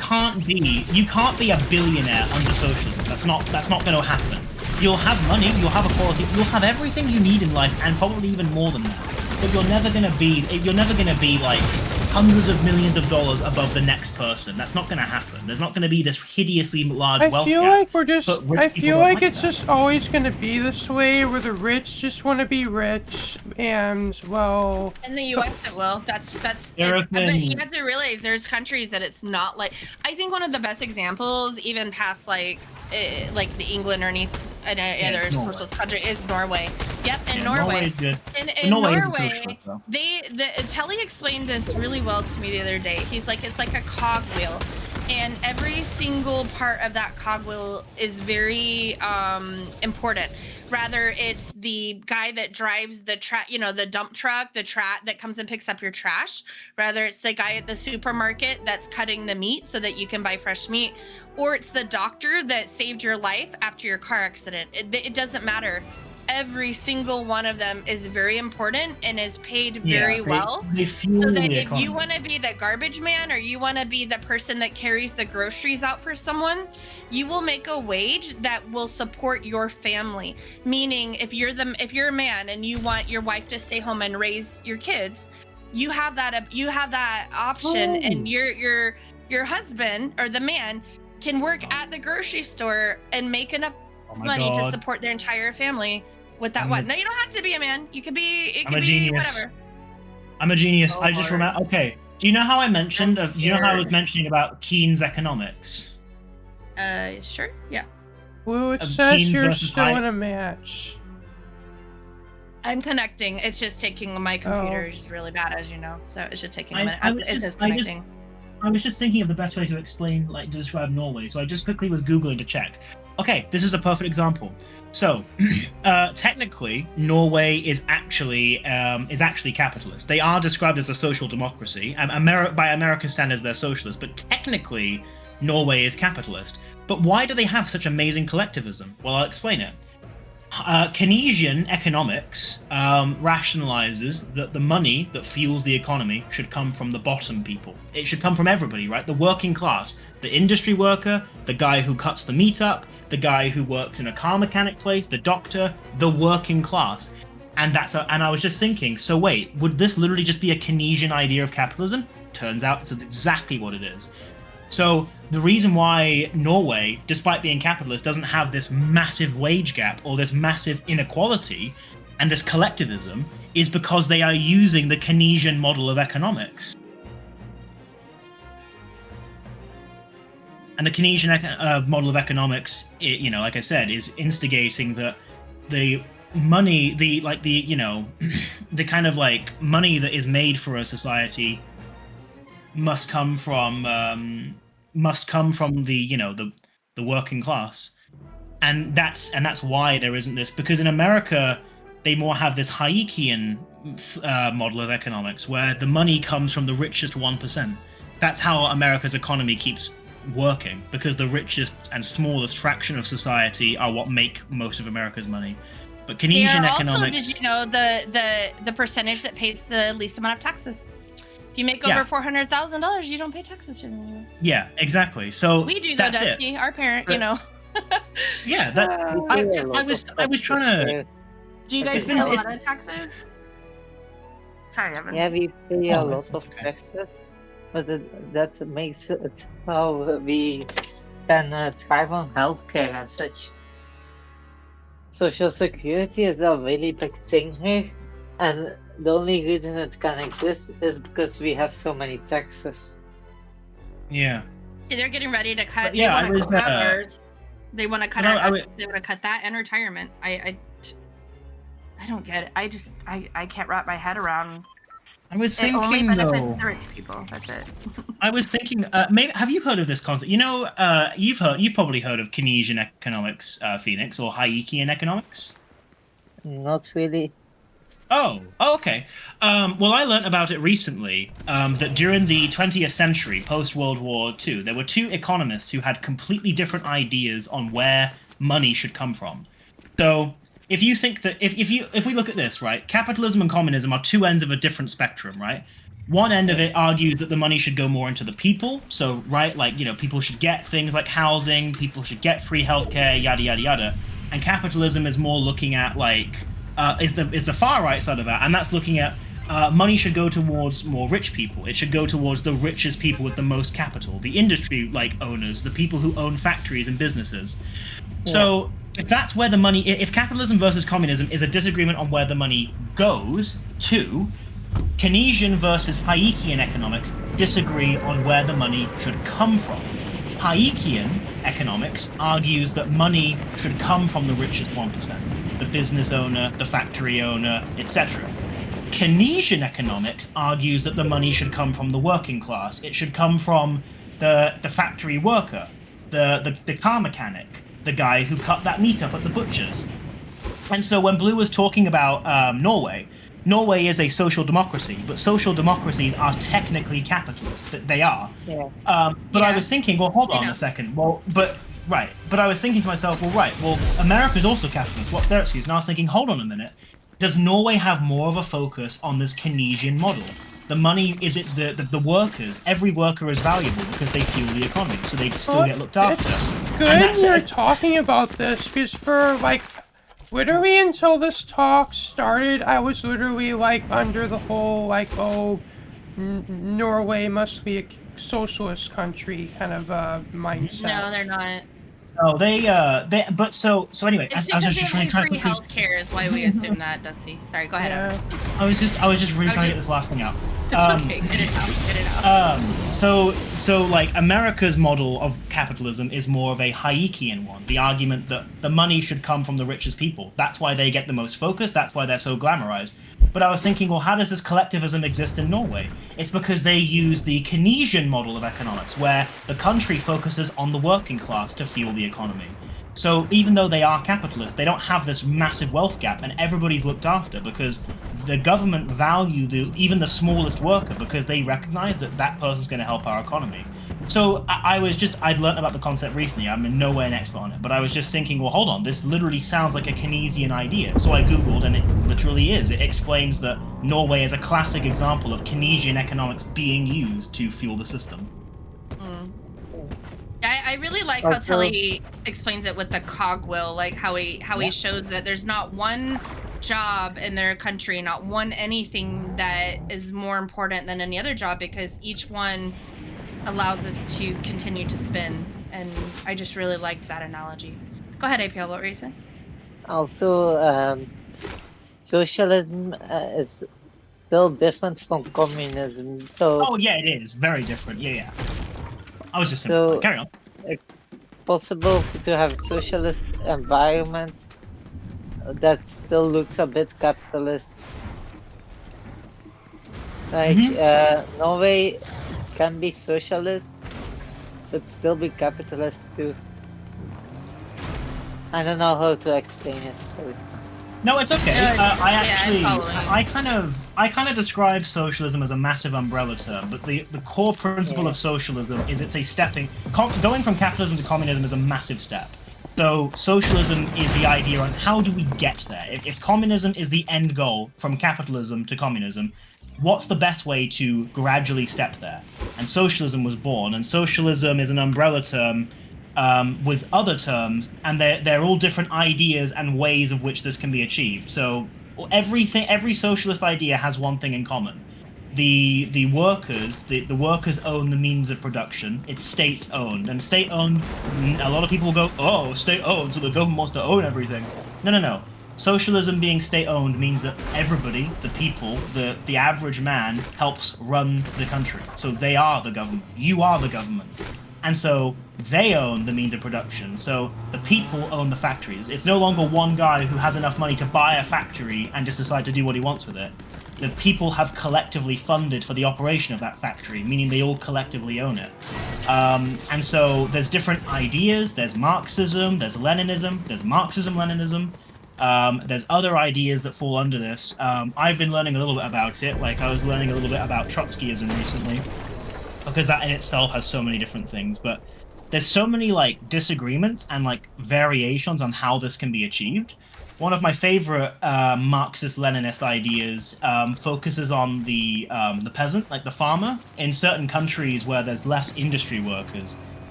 can't be a billionaire under socialism. That's not going to happen. You'll have money, you'll have equality, you'll have everything you need in life, and probably even more than that. But you're never gonna be like hundreds of millions of dollars above the next person. That's not gonna happen. There's not gonna be this hideously large wealth gap. I feel like it's just always gonna be this way, where the rich just want to be rich, and well. In the U.S. it will. That's but you have to realize there's countries that it's not like. I think one of the best examples, even past like the England or any other socialist country, is Norway. Yep, and Norway. Norway is good. In Norway, Telly explained this really well to me the other day. He's like, it's like a cogwheel, and every single part of that cogwheel is very important. Rather, it's the guy that drives the the dump truck, that comes and picks up your trash. Rather, it's the guy at the supermarket that's cutting the meat so that you can buy fresh meat. Or it's the doctor that saved your life after your car accident. It doesn't matter. Every single one of them is very important and is paid very well. They fuel so that the if economy. you want to be the garbage man, or you want to be the person that carries the groceries out for someone, you will make a wage that will support your family. Meaning, if you're a man and you want your wife to stay home and raise your kids, you have that option, and your husband or the man can work at the grocery store and make enough money to support their entire family with that one. Now, you don't have to be a man. You could be. It could be whatever. I'm a genius. Oh, I just Lord. remember. Okay. Do you know how I mentioned? I'm Do you know how I was scared. mentioning about Keynes economics? Sure. Yeah. Well, it Of says Keynes you're versus still Hyde. in a match. I'm connecting. It's just taking my computer is really bad, as you know. So it's just taking a minute. It says connecting. I was just thinking of the best way to explain, to describe Norway. So I just quickly was Googling to check. Okay, this is a perfect example. So, technically, Norway is actually capitalist. They are described as a social democracy, and by American standards, they're socialist. But technically, Norway is capitalist. But why do they have such amazing collectivism? Well, I'll explain it. Keynesian economics rationalizes that the money that fuels the economy should come from the bottom people. It should come from everybody, right? The working class, the industry worker, the guy who cuts the meat up, the guy who works in a car mechanic place, the doctor, the working class. And I was just thinking, so wait, would this literally just be a Keynesian idea of capitalism? Turns out it's exactly what it is. So the reason why Norway, despite being capitalist, doesn't have this massive wage gap or this massive inequality and this collectivism is because they are using the Keynesian model of economics. And the Keynesian model of economics, like I said, is instigating that the money, the kind of like money that is made for a society must come from the working class, and that's why there isn't this, because in America they more have this Hayekian model of economics, where the money comes from the richest 1%. That's how America's economy keeps working, because the richest and smallest fraction of society are what make most of America's money. But Keynesian Also, economics. did you know the percentage that pays the least amount of taxes? If you make over $400,000, you don't pay taxes here in the US. Yeah, exactly. So We do though, that's Dusty. it. Our parent, But- you know. Yeah, that I was trying to. Do you guys It's been- pay a it's- lot of taxes? Sorry, Evan. Yeah, we pay Oh, a lot it's of okay. taxes, but that makes it how we can thrive on healthcare and such. Social security is a really big thing here, and the only reason it can exist is because we have so many taxes. Yeah. See, they're getting ready to cut. But yeah, they I want to was, cut ours. They want to cut no, our. I was- They want to cut that and retirement. I don't get it. I can't wrap my head around. I was It only thinking benefits though. the rich people. That's it. I was thinking. Maybe have you heard of this concept? You know, you've probably heard of Keynesian economics, Phoenix, or Hayekian economics. Not really. Oh, okay. Well, I learned about it recently, that during the 20th century, post-World War II, there were two economists who had completely different ideas on where money should come from. So, if you think that, if we look at this, right, capitalism and communism are two ends of a different spectrum, right? One end of it argues that the money should go more into the people. So, right, like, you know, people should get things like housing, people should get free healthcare, yada, yada, yada. And capitalism is more looking at, like, is the far right side of that, and that's looking at money should go towards more rich people. It should go towards the richest people with the most capital, the industry like owners, the people who own factories and businesses. So if that's where the money, if capitalism versus communism is a disagreement on where the money goes to, Keynesian versus Hayekian economics disagree on where the money should come from. Hayekian economics argues that money should come from the richest 1%, the business owner, the factory owner, etc. Keynesian economics argues that the money should come from the working class. It should come from the factory worker, the car mechanic, the guy who cut that meat up at the butcher's. And so when Blue was talking about Norway is a social democracy, but social democracies are technically capitalist. They are. Yeah. But I was thinking, well, hold on a second. But I was thinking to myself, well, America's also capitalist. What's their excuse? And I was thinking, hold on a minute. Does Norway have more of a focus on this Keynesian model? The money, is it the workers? Every worker is valuable because they fuel the economy, so they still get looked after. It's good you're talking about this, because for, like, literally until this talk started, I was literally, like, under the whole, like, Norway must be a socialist country kind of mindset. No, they're not. Oh, but so anyway, It's I was because just they really have trying free to healthcare is why we assume that, Dusty. Sorry, go ahead. Yeah. I was just really trying to get this last thing out. It's okay. Get it out. So like America's model of capitalism is more of a Hayekian one. The argument that the money should come from the richest people. That's why they get the most focus. That's why they're so glamorized. But I was thinking, well, how does this collectivism exist in Norway? It's because they use the Keynesian model of economics, where the country focuses on the working class to fuel the economy. So even though they are capitalist, they don't have this massive wealth gap, and everybody's looked after because the government value even the smallest worker because they recognize that that person's going to help our economy. So I'd learned about the concept recently. I'm in nowhere an expert on it, but I was just thinking, well, hold on, this literally sounds like a Keynesian idea. So I Googled, and it literally is. It explains that Norway is a classic example of Keynesian economics being used to fuel the system. I really like how Tully explains it with the cogwheel, like how he shows that there's not one job in their country, not one anything that is more important than any other job, because each one allows us to continue to spin. And I just really liked that analogy. Go ahead, APL, what were you saying? Also, socialism is still different from communism. So Oh yeah, it is very different. Yeah. I was just simplifying. Carry on. it's possible to have a socialist environment that still looks a bit capitalist. Like Norway can be socialist, but still be capitalist too. I don't know how to explain it. Sorry. No, it's okay. No, it's- I yeah, I'm actually, following. I kind of describe socialism as a massive umbrella term, but the core principle of socialism is it's a stepping. Going from capitalism to communism is a massive step. So socialism is the idea on how do we get there. If communism is the end goal from capitalism to communism, what's the best way to gradually step there? And socialism was born, and socialism is an umbrella term with other terms, and they're all different ideas and ways of which this can be achieved. So every socialist idea has one thing in common. The workers own the means of production. It's state owned, and state owned. A lot of people will go, oh, state owned, so the government wants to own everything. No. Socialism being state owned means that everybody, the people, the average man, helps run the country. So they are the government. You are the government. And so they own the means of production. So the people own the factories. It's no longer one guy who has enough money to buy a factory and just decide to do what he wants with it. The people have collectively funded for the operation of that factory, meaning they all collectively own it. And so there's different ideas. There's Marxism, there's Leninism, there's Marxism-Leninism. There's other ideas that fall under this. I've been learning a little bit about it. Like, I was learning a little bit about Trotskyism recently, because that in itself has so many different things. But there's so many like disagreements and like variations on how this can be achieved. One of my favorite Marxist-Leninist ideas focuses on the peasant, like the farmer. In certain countries where there's less industry workers,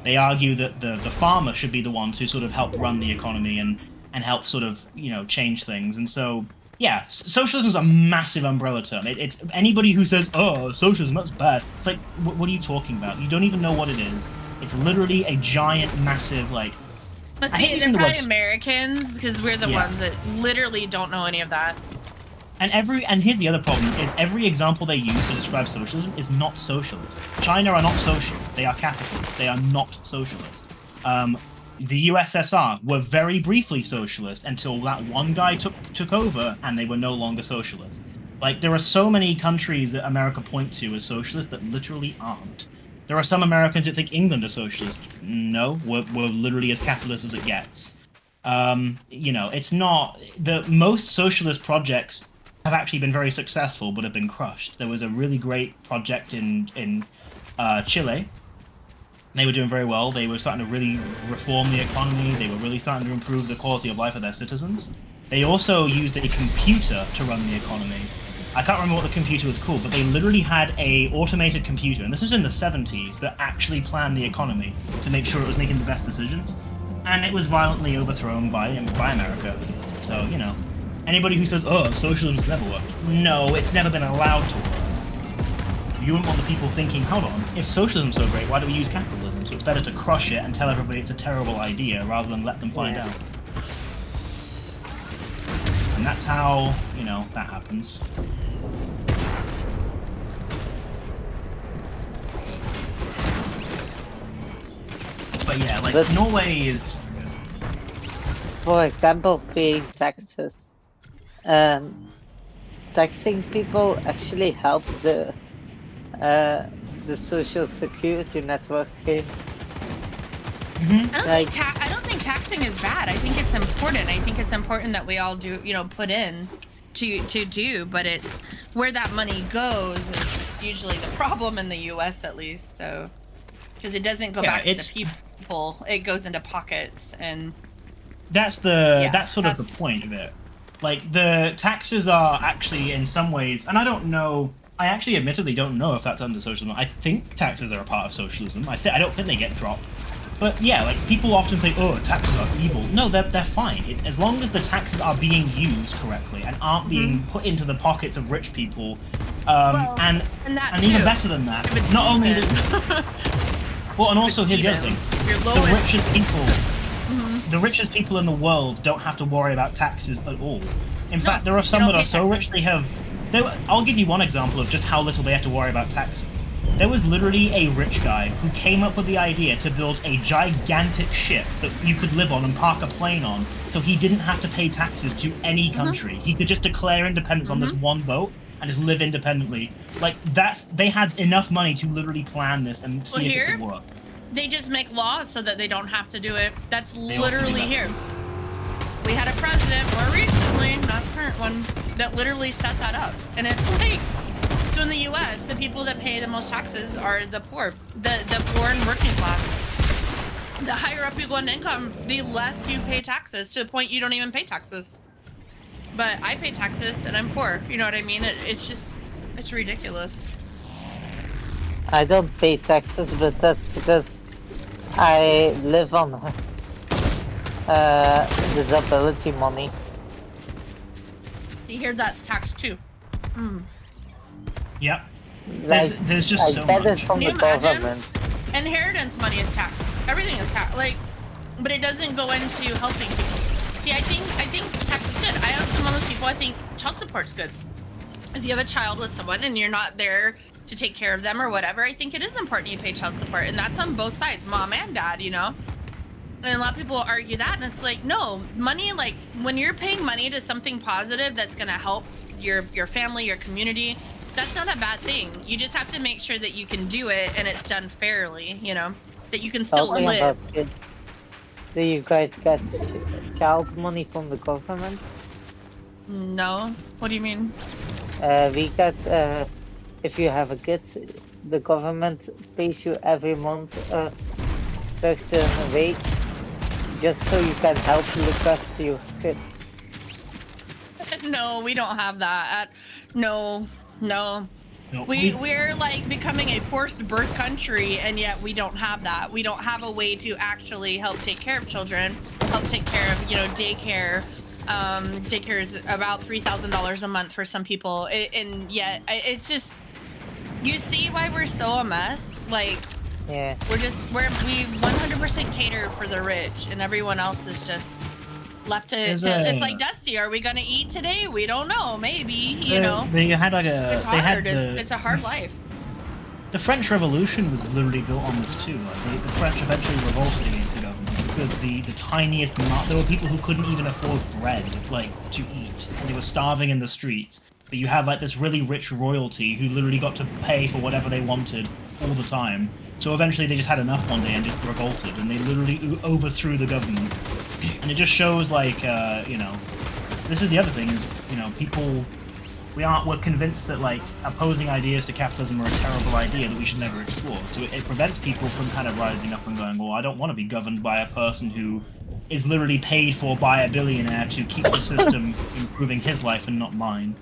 they argue that the farmer should be the one to sort of help run the economy and help sort of, change things. And so, yeah, socialism is a massive umbrella term. It's anybody who says, oh, socialism, that's bad. It's like, what are you talking about? You don't even know what it is. It's literally a giant, massive, like... Must be they're probably Americans, because we're the ones that literally don't know any of that. And here's the other problem, is every example they use to describe socialism is not socialist. China are not socialist. They are capitalist. They are not socialist. The USSR were very briefly socialist until that one guy took over, and they were no longer socialist. Like, there are so many countries that America point to as socialist that literally aren't. There are some Americans that think England is socialist. No, we're literally as capitalist as it gets. It's not... Most socialist projects have actually been very successful, but have been crushed. There was a really great project in Chile. They were doing very well. They were starting to really reform the economy. They were really starting to improve the quality of life of their citizens. They also used a computer to run the economy. I can't remember what the computer was called, but they literally had a automated computer, and this was in the 70s, that actually planned the economy to make sure it was making the best decisions. And it was violently overthrown by America. So, anybody who says, oh, socialism's never worked. No, it's never been allowed to work. You wouldn't want the people thinking, hold on, if socialism's so great, why do we use capitalism? So it's better to crush it and tell everybody it's a terrible idea rather than let them find out. And that's how, that happens. But yeah, like, Norway is... For example, paying taxes. Taxing people actually helps the social security network here. I don't think taxing is bad. I think it's important. I think it's important that we all do, put in to do, but it's where that money goes is usually the problem in the US, at least. So, because it doesn't go back to the people, it goes into pockets, and that's sort of the point of it. Like, the taxes are actually in some ways, and I don't know. I actually admittedly don't know if that's under socialism. I think taxes are a part of socialism. I don't think they get dropped. But yeah, like, people often say, oh, taxes are evil. No, they're fine. As long as the taxes are being used correctly and aren't being put into the pockets of rich people, and even better than that, not only well, and also here's the other thing: the richest people in the world don't have to worry about taxes at all. In fact, there are some that are so rich they have. I'll give you one example of just how little they have to worry about taxes. There was literally a rich guy who came up with the idea to build a gigantic ship that you could live on and park a plane on, so he didn't have to pay taxes to any country. He could just declare independence on this one boat and just live independently. Like, they had enough money to literally plan this and see if it could work. They just make laws so that they don't have to do it. That's literally here. we had a president more recently, not the current one, that literally set that up. And it's like, so in the US, the people that pay the most taxes are the poor, the poor and working class. The higher up you go in income, the less you pay taxes, to the point you don't even pay taxes. But I pay taxes and I'm poor, you know what I mean? It's just, it's ridiculous. I don't pay taxes, but that's because I live on disability money. You hear that's taxed too. Yep. Like, There's just I so get much. it from Can the you imagine? government. Inheritance money is taxed. Everything is taxed. Like, but it doesn't go into helping people. See, I think tax is good. I am some of those people. I think child support's good. If you have a child with someone and you're not there to take care of them or whatever, I think it is important you pay child support, and that's on both sides, mom and dad. You know. And a lot of people argue that, and it's like, no, money, like when you're paying money to something positive that's gonna help your family, your community, that's not a bad thing. You just have to make sure that you can do it and it's done fairly, you know, that you can still Talking live. about kids, do you guys get child money from the government? No, what do you mean? We get, if you have a kid, the government pays you every month a certain wage, just so you can help look after your kid. No, we don't have that. No. No, We're like becoming a forced birth country, and yet we don't have that. We don't have a way to actually help take care of children, help take care of, you know, daycare. Daycare is about $3,000 a month for some people, and yet it's just, you see why we're so a mess. Like, Yeah. we 100% cater for the rich, and everyone else is just left to it's like, Dusty, are we gonna eat today? We don't know, maybe, you know. They had like a. It's They had hard. It's a hard life. The French Revolution was literally built on this too. Like, the French eventually revolted against the government because the tiniest there were people who couldn't even afford bread, like, to eat. And they were starving in the streets. But you had like this really rich royalty who literally got to pay for whatever they wanted all the time. So eventually they just had enough one day and just revolted, and they literally overthrew the government. And it just shows, like, you know, this is the other thing is, you know, people, we're convinced that, like, opposing ideas to capitalism are a terrible idea that we should never explore. So it prevents people from kind of rising up and going, well, I don't want to be governed by a person who is literally paid for by a billionaire to keep the system improving his life and not mine.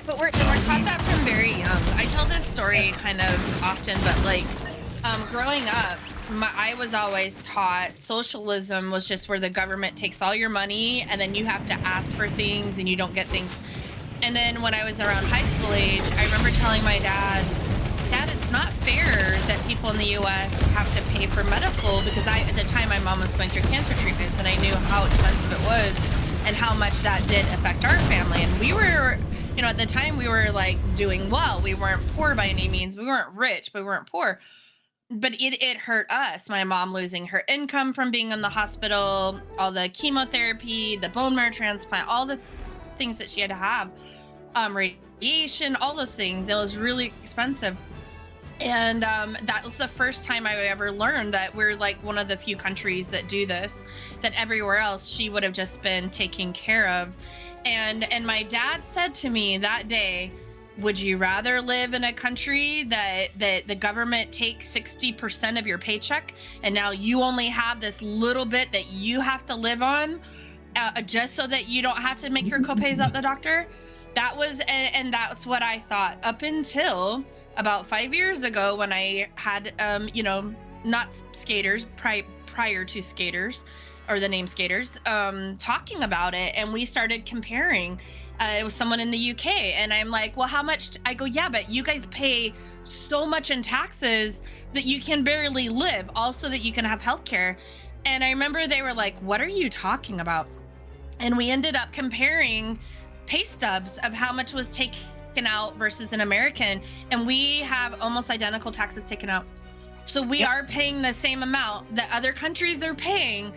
But we're taught that from very young. I tell this story kind of often, but like, growing up, I was always taught socialism was just where the government takes all your money and then you have to ask for things and you don't get things. And then when I was around high school age, I remember telling my dad, it's not fair that people in the US have to pay for medical, because at the time my mom was going through cancer treatments and I knew how expensive it was and how much that did affect our family. And we were, you know, at the time we were like doing well. We weren't poor by any means. We weren't rich, but we weren't poor. But it hurt us. My mom losing her income from being in the hospital, all the chemotherapy, the bone marrow transplant, all the things that she had to have, radiation, all those things. It was really expensive. And that was the first time I ever learned that we're like one of the few countries that do this, that everywhere else she would have just been taken care of. And my dad said to me that day, would you rather live in a country that the government takes 60% of your paycheck and now you only have this little bit that you have to live on just so that you don't have to make your copays at the doctor? That was, and that's what I thought up until about 5 years ago when I had, you know, not skaters, prior to skaters, or the name skaters, talking about it, and we started comparing. It was someone in the UK, and I'm like, well, how much? I go, yeah, but you guys pay so much in taxes that you can barely live, also that you can have healthcare. And I remember they were like, what are you talking about? And we ended up comparing pay stubs of how much was taken out versus an American, and we have almost identical taxes taken out. So we are paying the same amount that other countries are paying,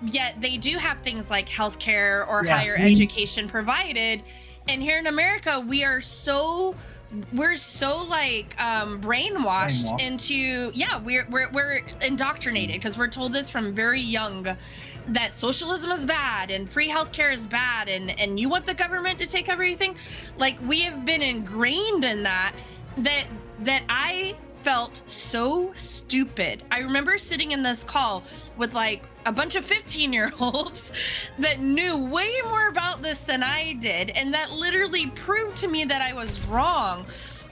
yet they do have things like healthcare or higher education provided. And here in America, we are so we're so like brainwashed Brainwashed. into we're indoctrinated because we're told this from very young that socialism is bad and free healthcare is bad and you want the government to take everything. Like we have been ingrained in that I felt so stupid. I remember sitting in this call with like a bunch of 15-year-olds that knew way more about this than I did, and that literally proved to me that I was wrong.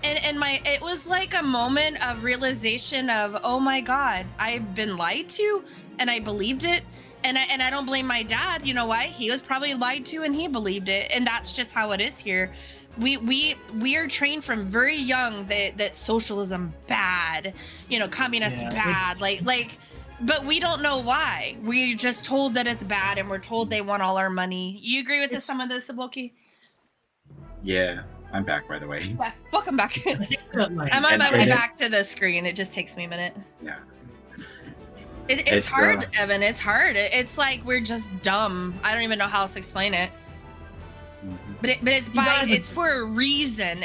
And it was like a moment of realization of, oh my God, I've been lied to, and I believed it. And I don't blame my dad. You know why? He was probably lied to and he believed it, and that's just how it is here. We are trained from very young that socialism bad, communist Yeah, bad, like but we don't know why. We're just told that it's bad, and we're told they want all our money. You agree with some of this, Aboki? Yeah, I'm back, by the way. Yeah, welcome back. I think that, like, I'm on my way and- back to the screen. It just takes me a minute. Yeah. It's hard, Evan. It's hard. It's like we're just dumb. I don't even know how else to explain it. But it's for a reason.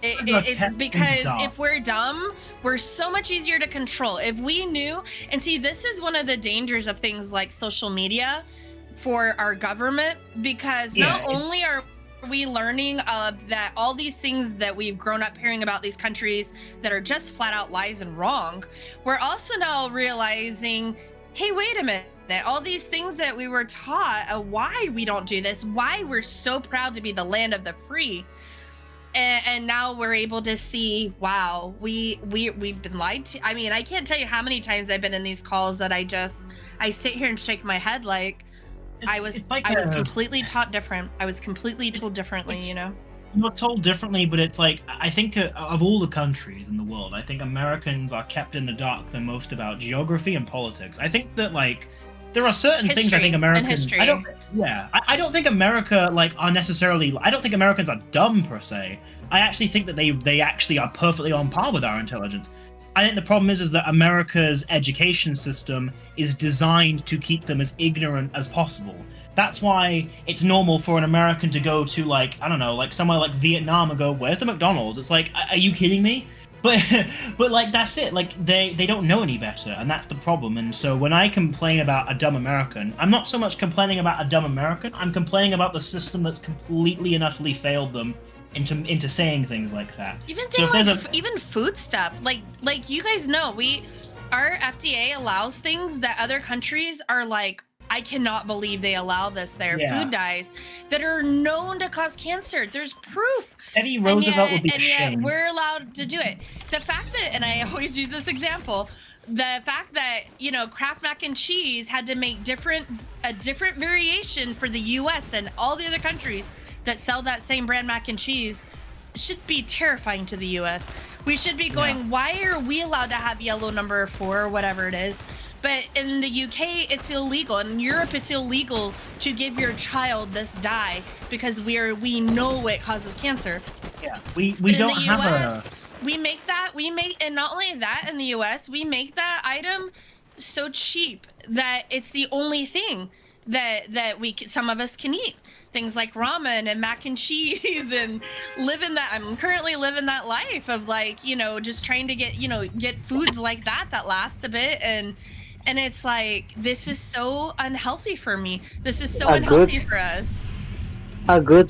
It's because if we're dumb, we're so much easier to control. If we knew, and see, this is one of the dangers of things like social media for our government, because not only are we learning that all these things that we've grown up hearing about these countries that are just flat out lies and wrong, we're also now realizing, hey, wait a minute. All these things that we were taught, why we don't do this, why we're so proud to be the land of the free, and now we're able to see, wow, we've been lied to. I mean, I can't tell you how many times I've been in these calls that I sit here and shake my head like I was completely taught different. I was completely told differently, You're told differently, but it's like, I think of all the countries in the world, I think Americans are kept in the dark the most about geography and politics. I think that, like, there are certain things I think Americans... I don't think America, like, are necessarily... I don't think Americans are dumb, per se. I actually think that they actually are perfectly on par with our intelligence. I think the problem is that America's education system is designed to keep them as ignorant as possible. That's why it's normal for an American to go to, like, I don't know, like somewhere like Vietnam and go, where's the McDonald's? It's like, are you kidding me? But like, that's it. Like, they don't know any better, and that's the problem. And so when I complain about a dumb American, I'm not so much complaining about a dumb American, I'm complaining about the system that's completely and utterly failed them into saying things like that. Even even food stuff, like you guys know, our FDA allows things that other countries are like, I cannot believe they allow this there. Yeah. Food dyes that are known to cause cancer. There's proof. Teddy Roosevelt would be ashamed. And yet we're allowed to do it. The fact that, and I always use this example, the fact that, Kraft mac and cheese had to make a different variation for the US and all the other countries that sell that same brand mac and cheese should be terrifying to the US. We should be going, why are we allowed to have yellow number 4 or whatever it is? But in the UK, it's illegal. In Europe, it's illegal to give your child this dye because we know it causes cancer. Yeah, we don't have US, we make that, and not only that, in the US, we make that item so cheap that it's the only thing that some of us can eat. Things like ramen and mac and cheese, and I'm currently living that life of, like, just trying to get foods like that last a bit, and it's like, this is so unhealthy for me. This is so unhealthy for us. A good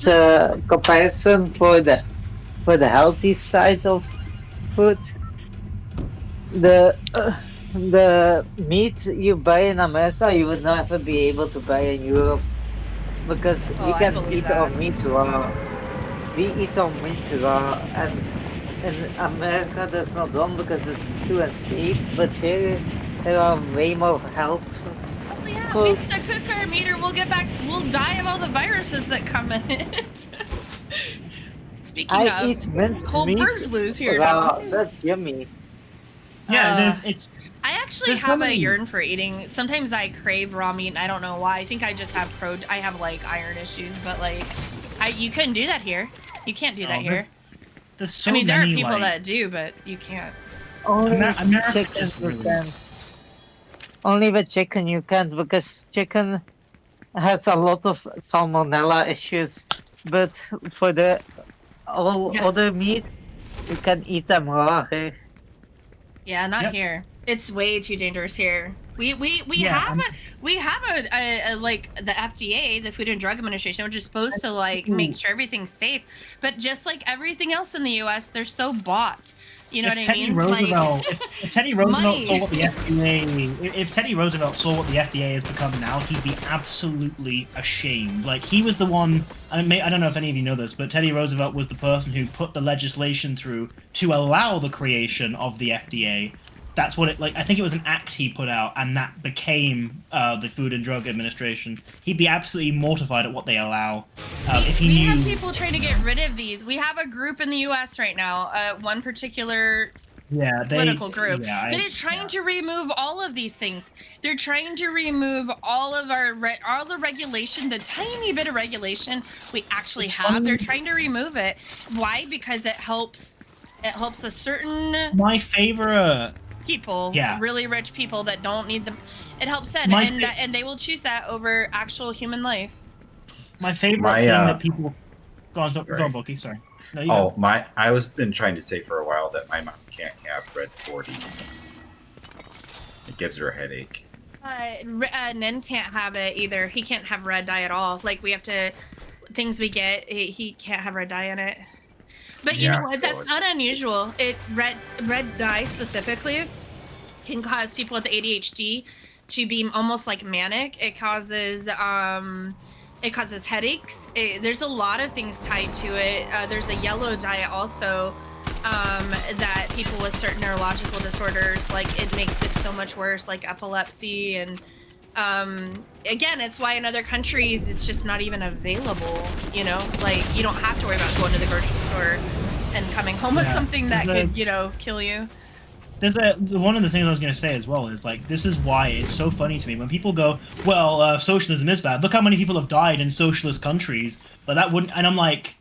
comparison for the healthy side of food. The meat you buy in America, you would never be able to buy in Europe, because we can eat our meat raw. We eat our meat raw, and in America that's not done because it's too unsafe. But here there are way more health. Oh yeah, we have to cook our meat or we'll die of all the viruses that come in it. Speaking of, eat minced whole meat bird flu's here raw. now. That's yummy. Yeah, I actually have a yearn for eating. Sometimes I crave raw meat, and I don't know why. I think I just have I have like iron issues, but like, you couldn't do that here. You can't do that here. There's so there are many, people like, that do, but you can't. Only America chicken is you really... can. Only with chicken you can't, because chicken has a lot of salmonella issues. But for the all other meat, You can eat them raw here. Yeah, not Yep. here. It's way too dangerous here. We Yeah, have a like the FDA, the Food and Drug Administration, which is supposed to like make sure everything's safe. But just like everything else in the U.S., they're so bought. You know if what Teddy I mean? Roosevelt, if Teddy Roosevelt Money. saw what the FDA, if Teddy Roosevelt saw what the FDA has become now, he'd be absolutely ashamed. Like he was the one. I don't know if any of you know this, but Teddy Roosevelt was the person who put the legislation through to allow the creation of the FDA. That's what it like. I think it was an act he put out, and that became the Food and Drug Administration. He'd be absolutely mortified at what they allow. If he we knew, have people trying to get rid of these. We have a group in the U.S. right now, one particular yeah, political group yeah, that is trying to remove all of these things. They're trying to remove all of all the regulation, the tiny bit of regulation we actually It's have. funny. They're trying to remove it. Why? Because it helps a certain My favorite. people, Yeah. really rich people that don't need them. It helps them, My and they will choose that over actual human life. My favorite My, thing that people go on, Sorry. go on, Bulky, sorry. No, you go. I was been trying to say for a while that my mom can't have red 40. It gives her a headache. Nen can't have it either. He can't have red dye at all. Like we have to, things we get, he can't have red dye in it. But you Yeah, know what? so That's not it's- unusual. Red dye specifically can cause people with ADHD to be almost like manic. It causes headaches. There's a lot of things tied to it. There's a yellow dye also that people with certain neurological disorders, like it makes it so much worse, like epilepsy. And again, it's why in other countries it's just not even available. You know, like you don't have to worry about going to the grocery store and coming home with Yeah. something that The- could, kill you. There's one of the things I was going to say as well is like this is why it's so funny to me when people go, well, socialism is bad. Look how many people have died in socialist countries, but that wouldn't. And I'm like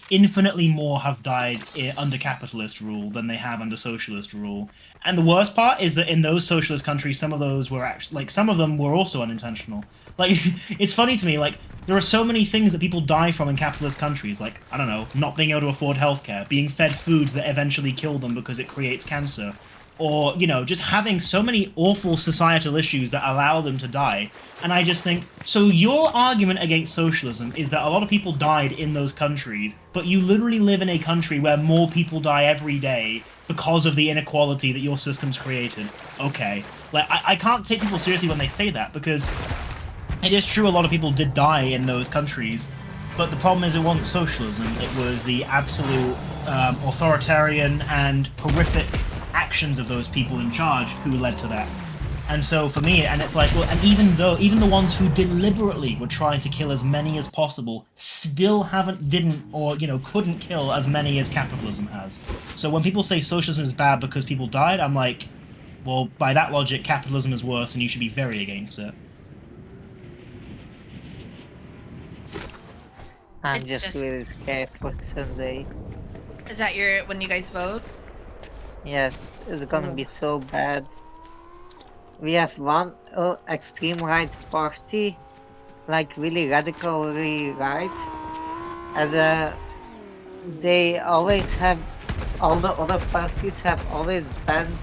infinitely more have died under capitalist rule than they have under socialist rule. And the worst part is that in those socialist countries, some of those were actually like some of them were also unintentional. Like it's funny to me, like there are so many things that people die from in capitalist countries, like I don't know, not being able to afford healthcare, being fed foods that eventually kill them because it creates cancer, or just having so many awful societal issues that allow them to die. And I just think, so your argument against socialism is that a lot of people died in those countries, but you literally live in a country where more people die every day because of the inequality that your system's created. Okay. Like, I can't take people seriously when they say that, because it is true a lot of people did die in those countries, but the problem is it wasn't socialism, it was the absolute authoritarian and horrific actions of those people in charge who led to that. And so for me, and it's like, well, and even the ones who deliberately were trying to kill as many as possible still didn't or couldn't kill as many as capitalism has. So when people say socialism is bad because people died, I'm like, well, by that logic, capitalism is worse and you should be very against it. I'm It's just just- really scared for Sunday. Is that when you guys vote? Yes, it's gonna be so bad. We have one extreme right party, like really radically right, and they always have, all the other parties have always banned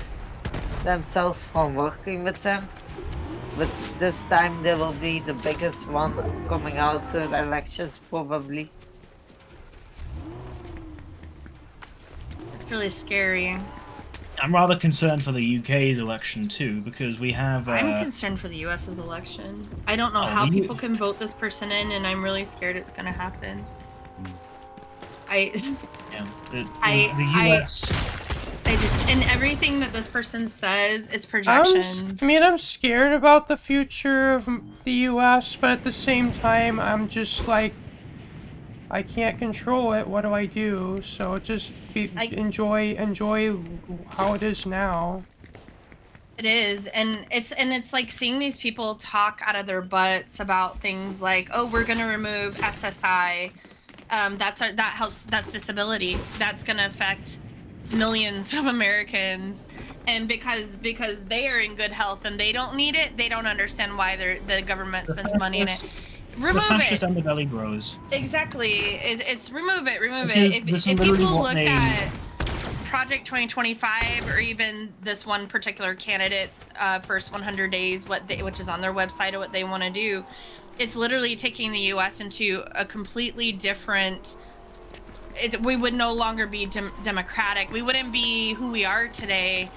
themselves from working with them. But this time there will be the biggest one coming out to the elections probably. It's really scary. I'm rather concerned for the UK's election too, because we have. I'm concerned for the US's election. I don't know how people can vote this person in, and I'm really scared it's gonna happen. Yeah, the I US. just, and everything that this person says, it's projection. I'm scared about the future of the U.S., but at the same time, I'm just like, I can't control it. What do I do? So just enjoy how it is now. It is, and it's like seeing these people talk out of their butts about things like, oh, we're gonna remove SSI. That's disability. That's gonna affect millions of Americans, and because they are in good health and they don't need it, they don't understand why the government spends money in it. Remove the fascist it. underbelly grows. Exactly. It's remove it. This If is people literally what looked they- at Project 2025 or even this one particular candidate's first 100 days, which is on their website of what they want to do, it's literally taking the U.S. into a completely different. We would no longer be democratic. We wouldn't be who we are today.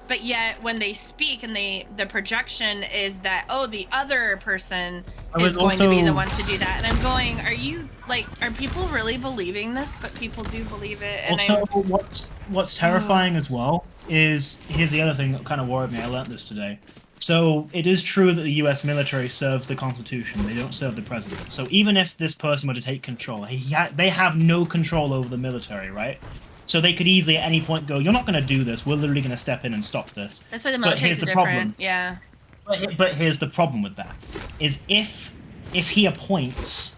But yet, when they speak and the projection is that, oh, the other person is going to be the one to do that. And I'm going, are people really believing this? But people do believe it. And what's terrifying as well is, here's the other thing that kind of worried me. I learned this today. So it is true that the U.S. military serves the Constitution. They don't serve the president. So even if this person were to take control, they have no control over the military, right? So they could easily at any point go, you're not going to do this. We're literally going to step in and stop this. That's why the military is different. Problem. Yeah. But here's the problem with that, is if he appoints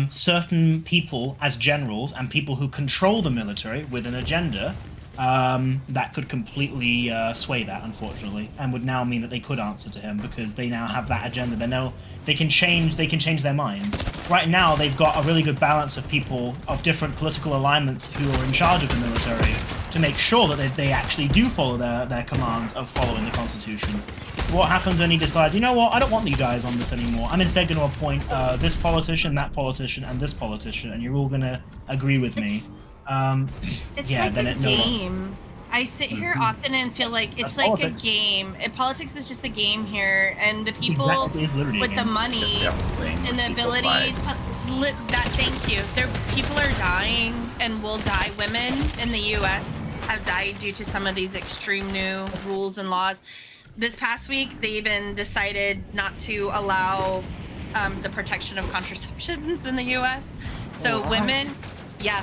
certain people as generals and people who control the military with an agenda, that could completely sway that, unfortunately, and would now mean that they could answer to him because they now have that agenda. They can change their minds. Right now, they've got a really good balance of people of different political alignments who are in charge of the military to make sure that they actually do follow their commands of following the Constitution. What happens when he decides, you know what, I don't want you guys on this anymore. I'm instead going to appoint this politician, that politician, and this politician, and you're all going to agree with me. It's like a game. I sit here often and feel like it's like a game. Politics is just a game here, and the people with the money and the ability to thank you. People are dying and will die. Women in the U.S. have died due to some of these extreme new rules and laws. This past week, they even decided not to allow the protection of contraceptions in the U.S. So women. Yeah,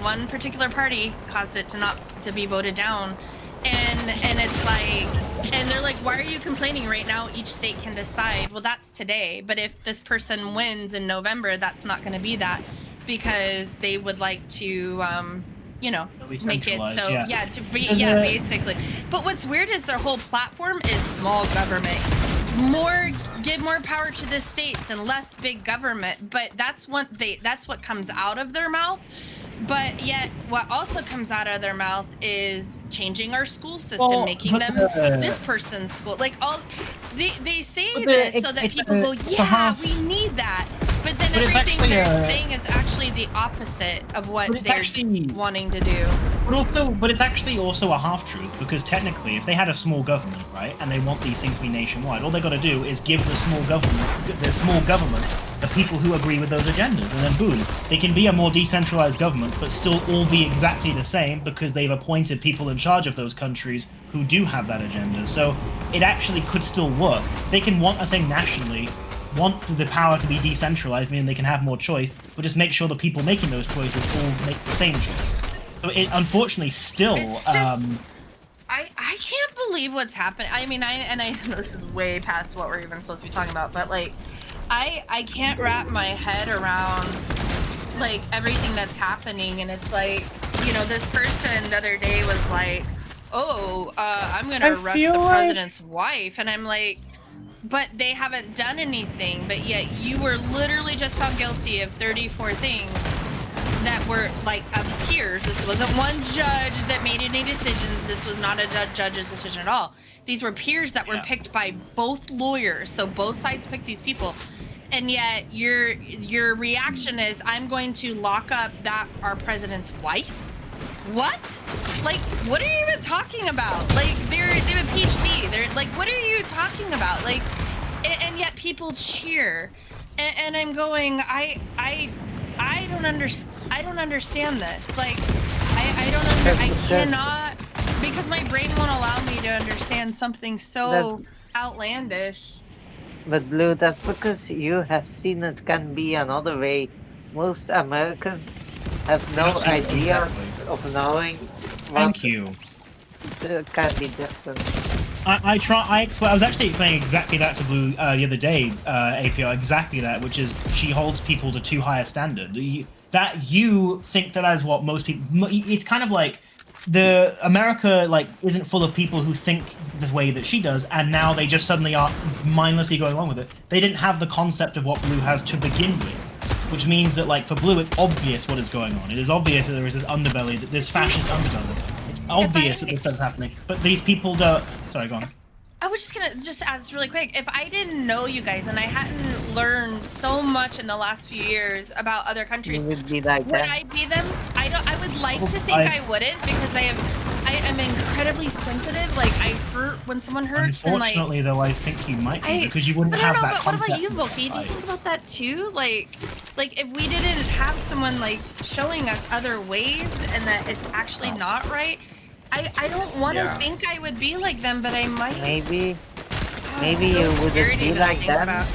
one particular party caused it to be voted down, and it's like, and they're like, why are you complaining right now? Each state can decide. Well, that's today, but if this person wins in November, that's not going to be that, because they would like to make it so basically. But what's weird is their whole platform is small government. Give more power to the states and less big government, but that's what comes out of their mouth. But yet what also comes out of their mouth is changing our school system, making them this person's school. Like they say this so that people go, yeah, we need that. But then everything they're saying is actually the opposite of what they're wanting to do. But it's actually also a half-truth, because technically, if they had a small government, right, and they want these things to be nationwide, all they got to do is give the small government the people who agree with those agendas, and then boom, they can be a more decentralized government, but still all be exactly the same because they've appointed people in charge of those countries who do have that agenda. So it actually could still work. They can want a thing nationally, want the power to be decentralized, meaning they can have more choice, but just make sure the people making those choices all make the same choice. So it unfortunately still. I can't believe what's happening. I mean, I know this is way past what we're even supposed to be talking about, but like, I can't wrap my head around like everything that's happening, and it's like, this person the other day was like, oh, I'm gonna arrest the president's wife, and I'm like, but they haven't done anything, but yet you were literally just found guilty of 34 things that were like peers. This wasn't one judge that made any decisions. This was not a judge's decision at all. These were peers that were picked by both lawyers, so both sides picked these people, and yet your reaction is, I'm going to lock up our president's wife. What? Like, what are you even talking about? Like, they have a PhD. They're like, what are you talking about? Like, and yet people cheer, and I'm going, I don't understand this. Like, I cannot, because my brain won't allow me to understand something so outlandish. But Blue, that's because you have seen it can be another way. Most Americans have no idea of knowing what can be different. I was actually explaining exactly that to Blue the other day, APR, exactly that, which is she holds people to too high a standard. That you think that is what most people. It's kind of like the America isn't full of people who think the way that she does, and now they just suddenly are mindlessly going along with it. They didn't have the concept of what Blue has to begin with, which means that for Blue, it's obvious what is going on. It is obvious that there is this underbelly, this fascist underbelly. It's obvious that this stuff's happening. But these people don't. Sorry, go on. I was just gonna ask really quick. If I didn't know you guys and I hadn't learned so much in the last few years about other countries, You would be like would that. I be them? I would like to think I wouldn't because I am incredibly sensitive. Like I hurt when someone hurts, and like. Unfortunately, though, I think you might be because you wouldn't I don't have know, that but what about concept you, of Volky? Do you fight. think about that too? Like if we didn't have someone like showing us other ways and that it's actually not right, I don't want to think I would be like them, but I might. Maybe Oh, you so wouldn't scary to be even like think them. about.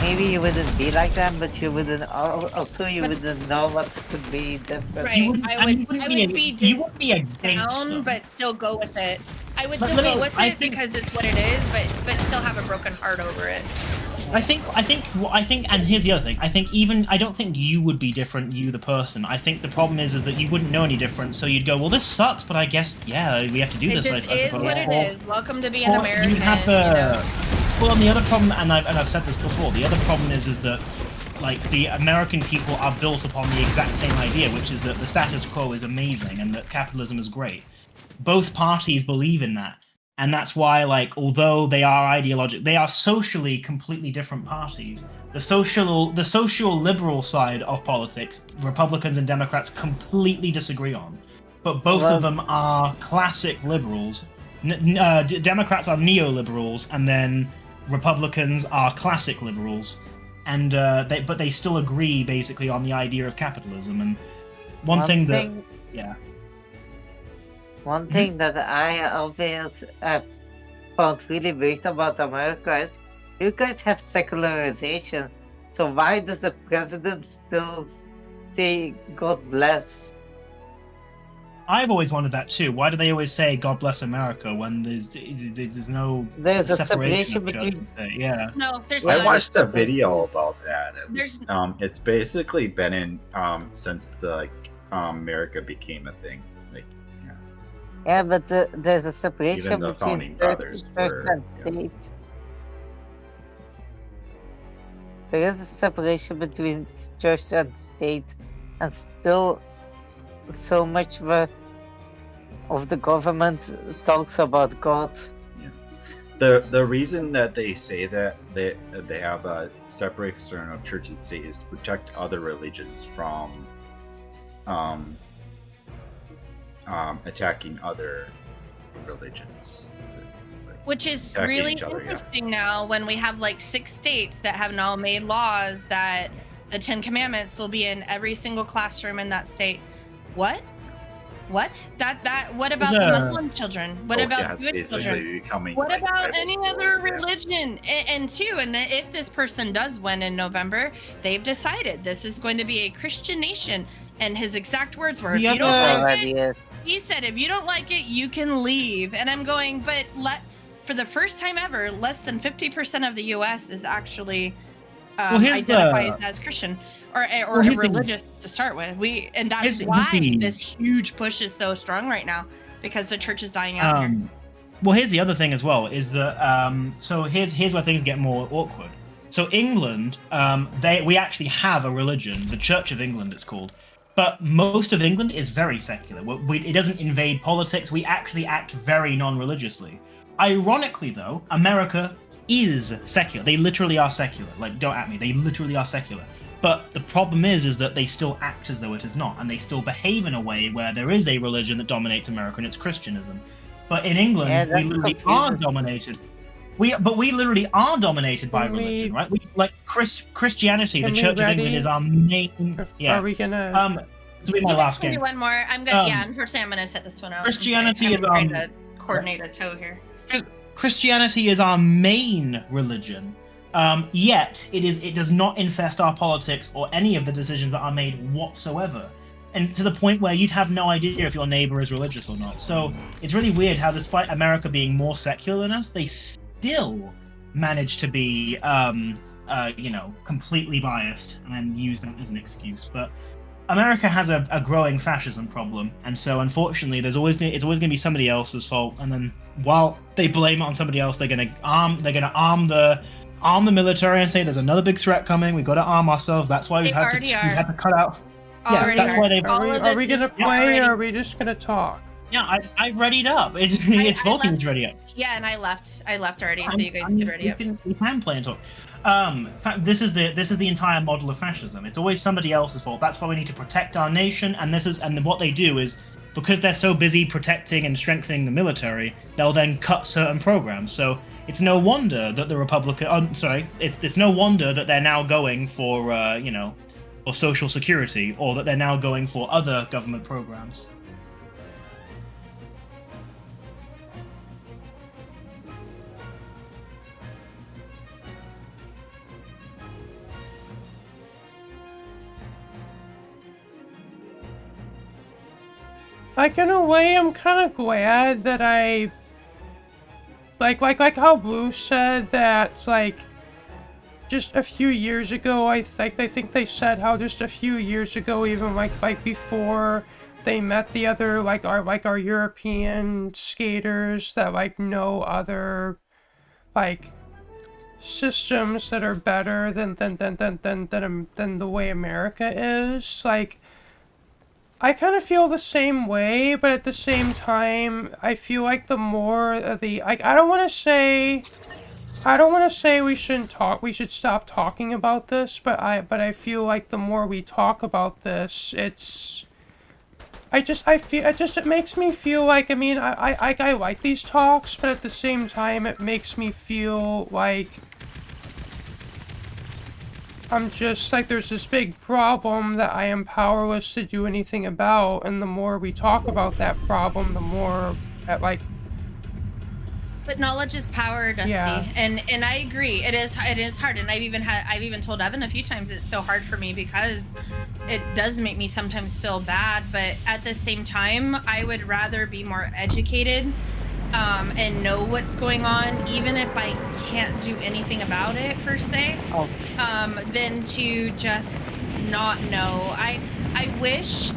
Maybe you wouldn't be like them, but you wouldn't. Also, you wouldn't know what could be different. Right, You wouldn't- I would be you wouldn't be against down, them. but still go with it. I would But still let go me- with I it think- because it's what it is, but still have a broken heart over it. I think, and here's the other thing. I don't think you would be different, you the person. I think the problem is that you wouldn't know any different, so you'd go, well, this sucks, but I guess, yeah, we have to do It this. just I is suppose. what it Or- is. Welcome to being an or American. you'd have you know? well, and the other problem, and I've said this before, the other problem is that, like, the American people are built upon the exact same idea, which is that the status quo is amazing and that capitalism is great. Both parties believe in that. And that's why, like, although they are they are socially completely different parties. The social liberal side of politics, Republicans and Democrats completely disagree on. But both of them are classic liberals. Democrats are neoliberals, and then Republicans are classic liberals. And but they still agree basically on the idea of capitalism. And one thing that I always found really weird about America is you guys have secularization. So why does the president still say God bless? I've always wondered that too. Why do they always say "God bless America" when there's no There's a separation of church between. and state? Yeah. No, there's I not. watched a video about that. There's- It's basically been in since the America became a thing. Like, Yeah, but there's a separation Even the between founding church fathers were- and yeah. state. There is a separation between church and state, and still so much of the government talks about God. The reason that they say that they have a separation of church and state is to protect other religions from attacking other religions. Which is attacking really each other, yeah. interesting now when we have like 6 states that have now made laws that the 10 Commandments will be in every single classroom in that state. What? What? What about the Muslim children? What about Jewish children? What like about Bible any school, other yeah. religion? And then if this person does win in November, they've decided this is going to be a Christian nation. And his exact words were, if you don't like Already it, is. he said, if you don't like it, you can leave. And I'm going, but for the first time ever, less than 50% of the U.S. is actually identifies as Christian or religious to start with. And that's why this huge push is so strong right now, because the church is dying out here. Well, here's the other thing as well, is that so here's where things get more awkward. So England, we actually have a religion, the Church of England it's called, but most of England is very secular. It doesn't invade politics. We actually act very non-religiously. Ironically, though, America is secular. They literally are secular. Like, don't at me. They literally are secular. But the problem is that they still act as though it is not, and they still behave in a way where there is a religion that dominates America, and it's Christianism. But in England, we literally are dominated. We literally are dominated by religion, right? Christianity, the Church of England, is our main. Yeah. Are we gonna? This will be my last game. Do one more. I'm gonna. Unfortunately, I'm gonna set this one out. Christianity is trying to coordinate a toe here. Christianity is our main religion. Yet it does not infest our politics or any of the decisions that are made whatsoever. And to the point where you'd have no idea if your neighbor is religious or not. So it's really weird how, despite America being more secular than us, they still manage to be, completely biased and then use that as an excuse. But America has a growing fascism problem, and so unfortunately, it's always going to be somebody else's fault. And then while they blame it on somebody else, they're going to arm the military and say there's another big threat coming. We got to arm ourselves. That's why we've had to cut out. Yeah, that's why they've. Are we gonna play or are we just gonna talk? Yeah, I readied up. It's voting is ready up. Yeah, and I left already, so you guys could ready up. We can play and talk. In fact, this is the entire model of fascism. It's always somebody else's fault. That's why we need to protect our nation. And what they do is, because they're so busy protecting and strengthening the military, they'll then cut certain programs. So it's no wonder that the Republican. It's no wonder that they're now going for for social security, or that they're now going for other government programs. Like, in a way, I'm kind of glad that I... Like how Blue said that, like, just a few years ago, I think they said how just a few years ago, even, like before they met the other, our European skaters, that, like, no other, like, systems that are better than the way America is. Like, I kind of feel the same way, but at the same time, I feel like the more the, like, I don't want to say we shouldn't talk, we should stop talking about this, but I feel like the more we talk about this, it makes me feel like, I mean, I like these talks, but at the same time, it makes me feel like I'm just, like, there's this big problem that I am powerless to do anything about, and the more we talk about that problem, the more, like... But knowledge is power, Dusty. Yeah. And I agree. It is hard, and I've even told Evan a few times it's so hard for me because it does make me sometimes feel bad, but at the same time, I would rather be more educated and know what's going on, even if I can't do anything about it per se, than to just not know. I wish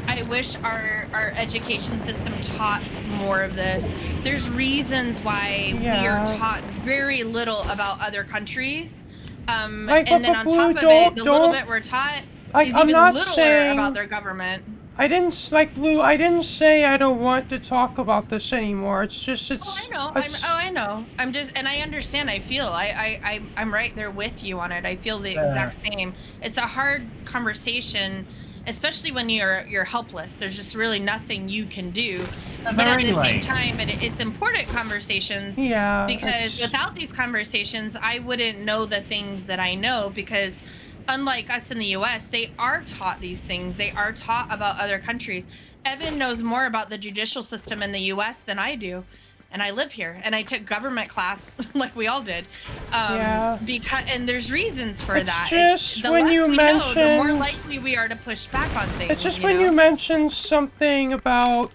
our education system taught more of this. There's reasons why we are taught very little about other countries. And then on top of it, the little bit we're taught is even littler about their government. I didn't, like, Blue, I didn't say I don't want to talk about this anymore. It's just, it's... I know. I'm just, and I understand, I'm right there with you on it. I feel the exact same. It's a hard conversation, especially when you're helpless. There's just really nothing you can do. But at the same time, it's important conversations. Yeah. Because without these conversations, I wouldn't know the things that I know, because unlike us in the US, they are taught these things. They are taught about other countries. Evan knows more about the judicial system in the US than I do. And I live here, and I took government class like we all did. And there's reasons for that. Just when you mention, the more likely we are to push back on things. It's just when you mention something about,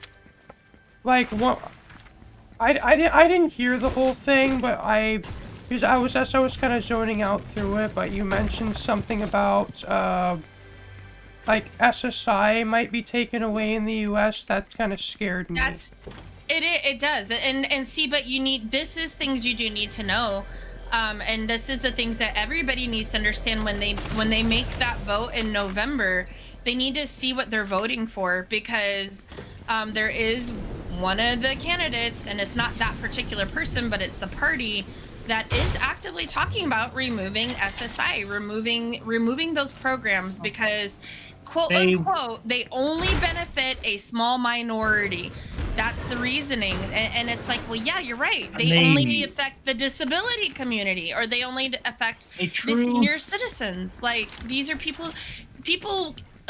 like, what I didn't hear the whole thing, but because I was kind of zoning out through it, but you mentioned something about, like, SSI might be taken away in the US. That kind of scared me. It does. And see, but this is things you do need to know. And this is the things that everybody needs to understand when they make that vote in November. They need to see what they're voting for, because there is one of the candidates, and it's not that particular person, but it's the party that is actively talking about removing SSI, removing those programs, because quote unquote they only benefit a small minority. That's the reasoning. And it's like, well, yeah, you're right. They only affect the disability community, or they only affect the senior citizens. Like, these are people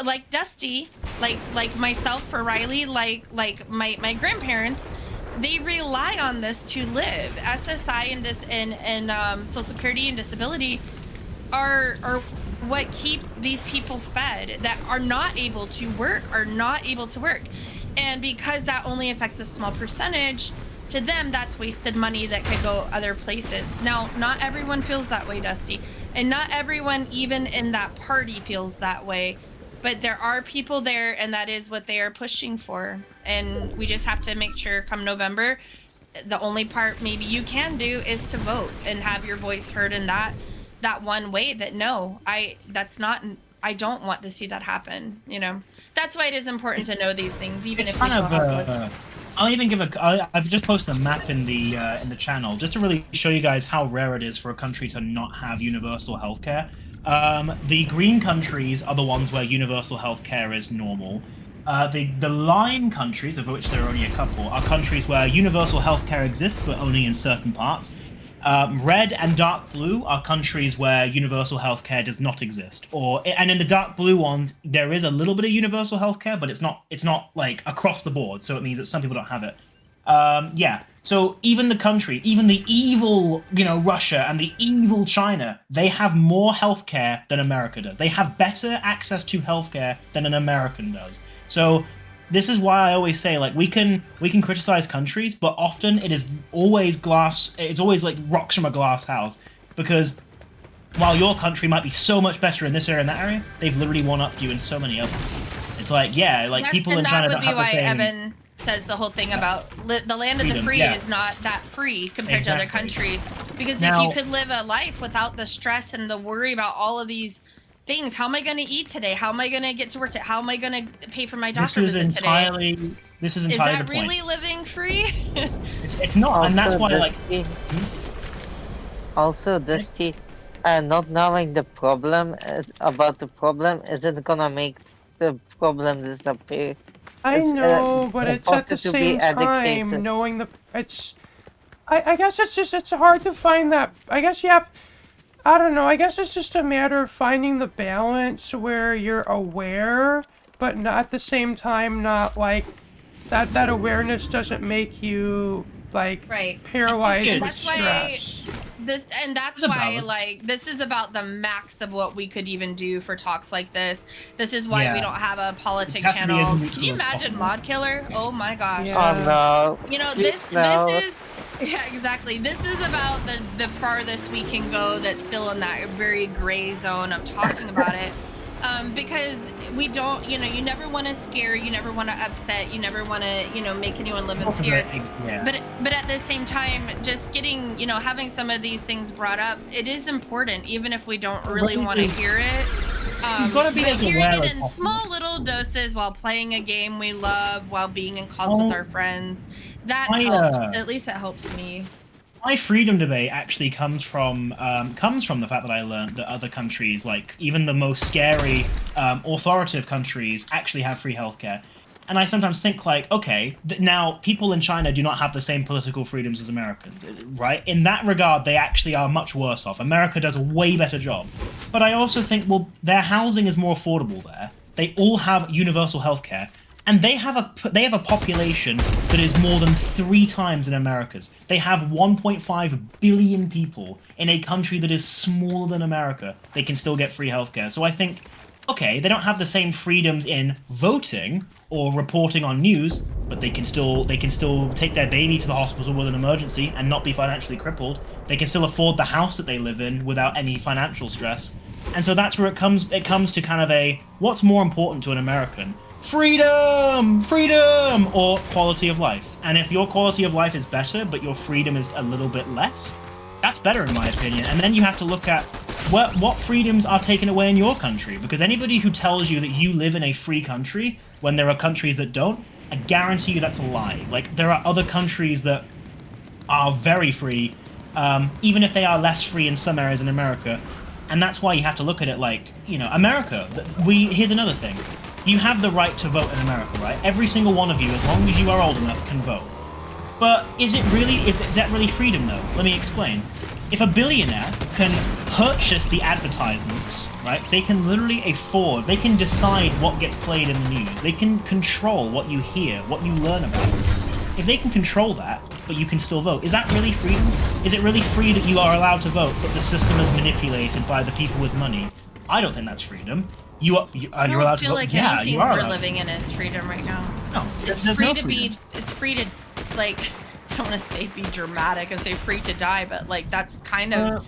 like Dusty, like myself, for Riley, like my grandparents. They rely on this to live. SSI and Social Security and disability are what keep these people fed that are not able to work. And because that only affects a small percentage, to them, that's wasted money that could go other places. Now, not everyone feels that way, Dusty. And not everyone, even in that party, feels that way. But there are people there, and that is what they are pushing for. And we just have to make sure come November, the only part maybe you can do is to vote and have your voice heard in that one way, that no, I don't want to see that happen, you know. That's why it is important to know these things, even if kind of I'll even give I've just posted a map in the channel just to really show you guys how rare it is for a country to not have universal healthcare. The green countries are the ones where universal healthcare is normal. The lime countries, of which there are only a couple, are countries where universal healthcare exists, but only in certain parts. Red and dark blue are countries where universal healthcare does not exist, and in the dark blue ones there is a little bit of universal healthcare, but it's not like across the board. So it means that some people don't have it. Yeah. So even the evil, Russia and the evil China, they have more healthcare than America does. They have better access to healthcare than an American does. So this is why I always say, like, we can criticize countries, but often it's always like rocks from a glass house, because while your country might be so much better in this area and that area, they've literally one up you in so many others. It's like, yeah, like people in China don't have the thing. Evan says the whole thing about the land of the free is not that free compared to other countries, because if you could live a life without the stress and the worry about all of these things, how am I going to eat today? How am I going to get to work today? How am I going to pay for my doctor visit today? This is entirely that the point. really living free? It's not, also, and that's why Also, Dusty, not knowing the problem about the problem isn't gonna make the problem disappear. I know, but it's at the same time knowing I guess it's hard to find that. I guess I don't know. I guess it's just a matter of finding the balance where you're aware, but not at the same time not like that awareness doesn't make you like paralyzed with stress. That's why like this is about the max of what we could even do for talks like this. This is why we don't have a politics channel. Can you imagine Mod Killer? Oh my gosh. Yeah. Oh no. This is exactly. This is about the farthest we can go that's still in that very gray zone of talking about it. Because we don't, you never want to scare, you never want to upset, you never want to, make anyone live in fear. Yeah. But at the same time, just getting, having some of these things brought up, it is important, even if we don't really want to hear it. But hearing it in small little doses while playing a game we love, while being in calls with our friends, that helps. At least it helps me. My freedom debate actually comes from the fact that I learned that other countries, like even the most scary, authoritative countries, actually have free healthcare. And I sometimes think, like, okay, now people in China do not have the same political freedoms as Americans, right? In that regard, they actually are much worse off. America does a way better job. But I also think, well, their housing is more affordable there. They all have universal healthcare. And they have a population that is more than 3 times in America's. They have 1.5 billion people in a country that is smaller than America. They can still get free healthcare. So I think, okay, they don't have the same freedoms in voting or reporting on news, but they can still take their baby to the hospital with an emergency and not be financially crippled. They can still afford the house that they live in without any financial stress. And so that's where it comes to kind of a, what's more important to an American? Freedom or quality of life. And if your quality of life is better but your freedom is a little bit less, that's better in my opinion. And then you have to look at what freedoms are taken away in your country, because anybody who tells you that you live in a free country when there are countries that don't, I guarantee you that's a lie. Like, there are other countries that are very free, even if they are less free in some areas in America. And that's why you have to look at it like, America. Here's another thing. You have the right to vote in America, right? Every single one of you, as long as you are old enough, can vote. But is that really freedom, though? Let me explain. If a billionaire can purchase the advertisements, right? They can literally afford, they can decide what gets played in the news. They can control what you hear, what you learn about. If they can control that, but you can still vote, is that really freedom? Is it really free that you are allowed to vote, but the system is manipulated by the people with money? I don't think that's freedom. You're allowed to vote. Like yeah, you are. We're living in is freedom right now. No, it's free to be. It's free to, like, I don't want to say be dramatic and say free to die, but like that's kind of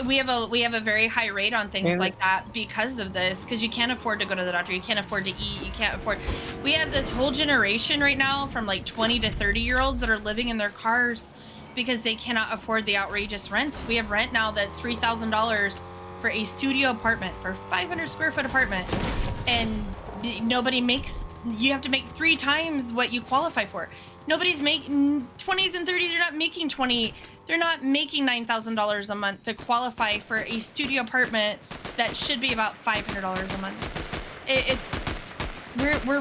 we have a very high rate on things like that because of this. Because you can't afford to go to the doctor, you can't afford to eat, you can't afford. We have this whole generation right now from like 20 to 30-year-olds that are living in their cars because they cannot afford the outrageous rent. We have rent now that's $3,000. For a studio apartment, for 500 square foot apartment, and nobody makes. You have to make 3 times what you qualify for. Nobody's making 20s and 30s. They're not making 20. They're not making $9,000 a month to qualify for a studio apartment that should be about $500 a month. We're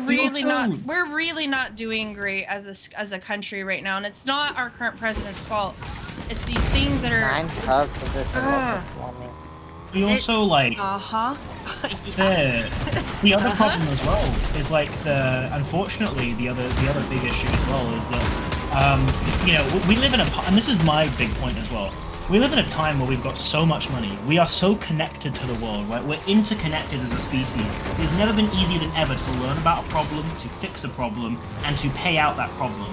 really not doing great as a country right now, and it's not our current president's fault. It's these things that are. 9,000 is a lot of money. We also like the other problem as well is like unfortunately the other big issue as well is that you know, we live in and this is my big point as well. We live in a time where we've got so much money. We are so connected to the world, right? We're interconnected as a species. It's never been easier than ever to learn about a problem, to fix a problem, and to pay out that problem.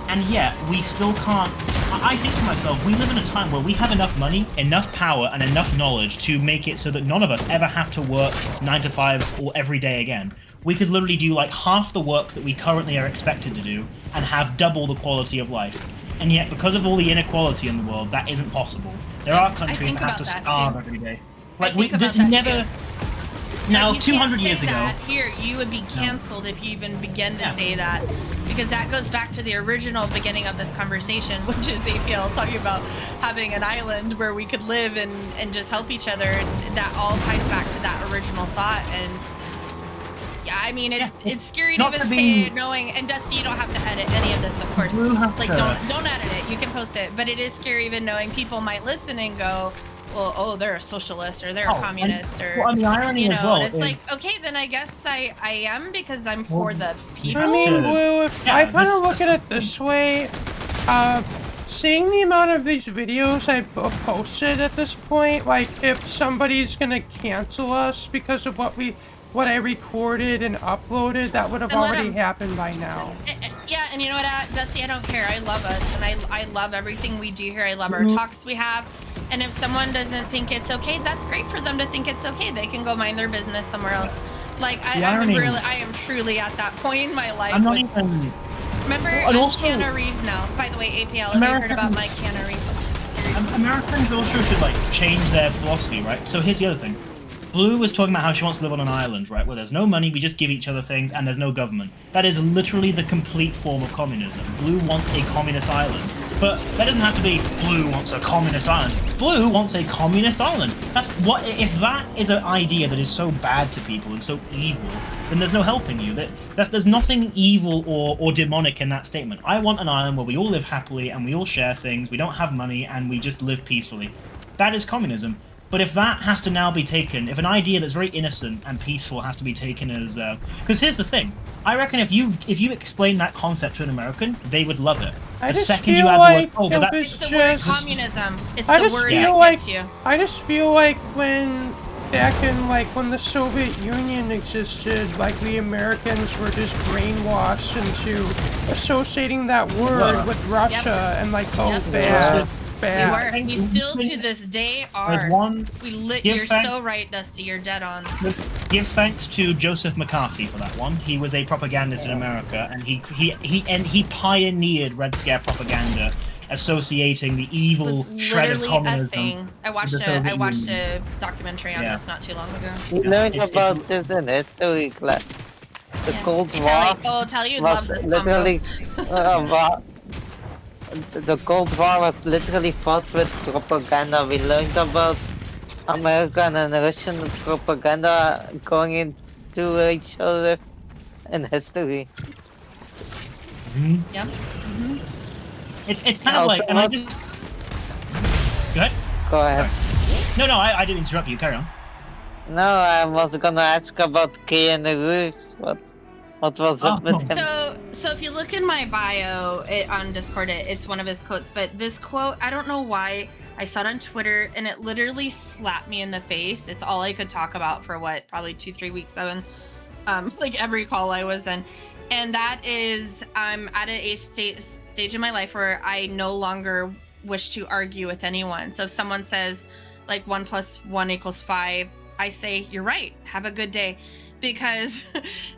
And yet, we still can't. I think to myself, we live in a time where we have enough money, enough power, and enough knowledge to make it so that none of us ever have to work 9 to 5s or every day again. We could literally do like half the work that we currently are expected to do and have double the quality of life. And yet, because of all the inequality in the world, that isn't possible. There are countries that have to starve every day. Like there's never. Now, 200 years ago. Here, you would be canceled if you even begin to say that, because that goes back to the original beginning of this conversation, which is APL talking about having an island where we could live and just help each other, and that all ties back to that original thought. And yeah, I mean, it's scary to even say it, knowing. And Dusty, you don't have to edit any of this, of course. Like, don't edit it. You can post it, but it is scary even knowing people might listen and go, well, oh, they're a socialist or they're a communist or the irony as well. And it's like, okay, then I guess I am, because I'm for the people. I mean, Blue, if I kind of look at it this way, seeing the amount of these videos I've posted at this point, like if somebody's gonna cancel us because of what I recorded and uploaded, that would have already happened by now. Yeah, and you know what, Dusty, I don't care. I love us, and I love everything we do here. I love our talks we have. And if someone doesn't think it's okay, that's great for them to think it's okay. They can go mind their business somewhere else. Like, I am truly at that point in my life. I'm not even... Remember, I'm Keanu Reeves now. By the way, APL, have you heard about my Keanu Reeves? Americans also should, like, change their philosophy, right? So here's the other thing. Blue was talking about how she wants to live on an island, right, where there's no money, we just give each other things, and there's no government. That is literally the complete form of communism. Blue wants a communist island. But that doesn't have to be Blue wants a communist island. Blue wants a communist island. That's what, if that is an idea that is so bad to people and so evil, then there's no helping you. There's nothing evil or demonic in that statement. I want an island where we all live happily and we all share things, we don't have money, and we just live peacefully. That is communism. But if that has to now be taken, if an idea that's very innocent and peaceful has to be taken as, because here's the thing, I reckon if you explain that concept to an American, they would love it. I the just second feel you add like the word, it's the word communism. It's the word that gets you. I just feel like back in when the Soviet Union existed, like the Americans were just brainwashed into associating that word with Russia and bad. We were. We still to this day are. You're so right, Dusty. You're dead on. Give thanks to Joseph McCarthy for that one. He was a propagandist in America, and he pioneered Red Scare propaganda, associating the evil shred of communism. A thing. I watched a documentary on this not too long ago. We learned about this in history class. The Cold War. Tally loves this literally the Cold War was literally fought with propaganda. We learned about American and Russian propaganda going into each other in history. Yep. It's kind of like, and I just... Go ahead. Go ahead. No, I didn't interrupt you. Carry on. No, I was gonna ask about Keanu Reeves. What was up with him? So if you look in my bio on Discord, it's one of his quotes. But this quote, I don't know why, I saw it on Twitter and it literally slapped me in the face. It's all I could talk about for probably 2-3 weeks. Every call I was in. And that is, I'm at a stage in my life where I no longer wish to argue with anyone. So if someone says 1 + 1 = 5, I say, you're right, have a good day. Because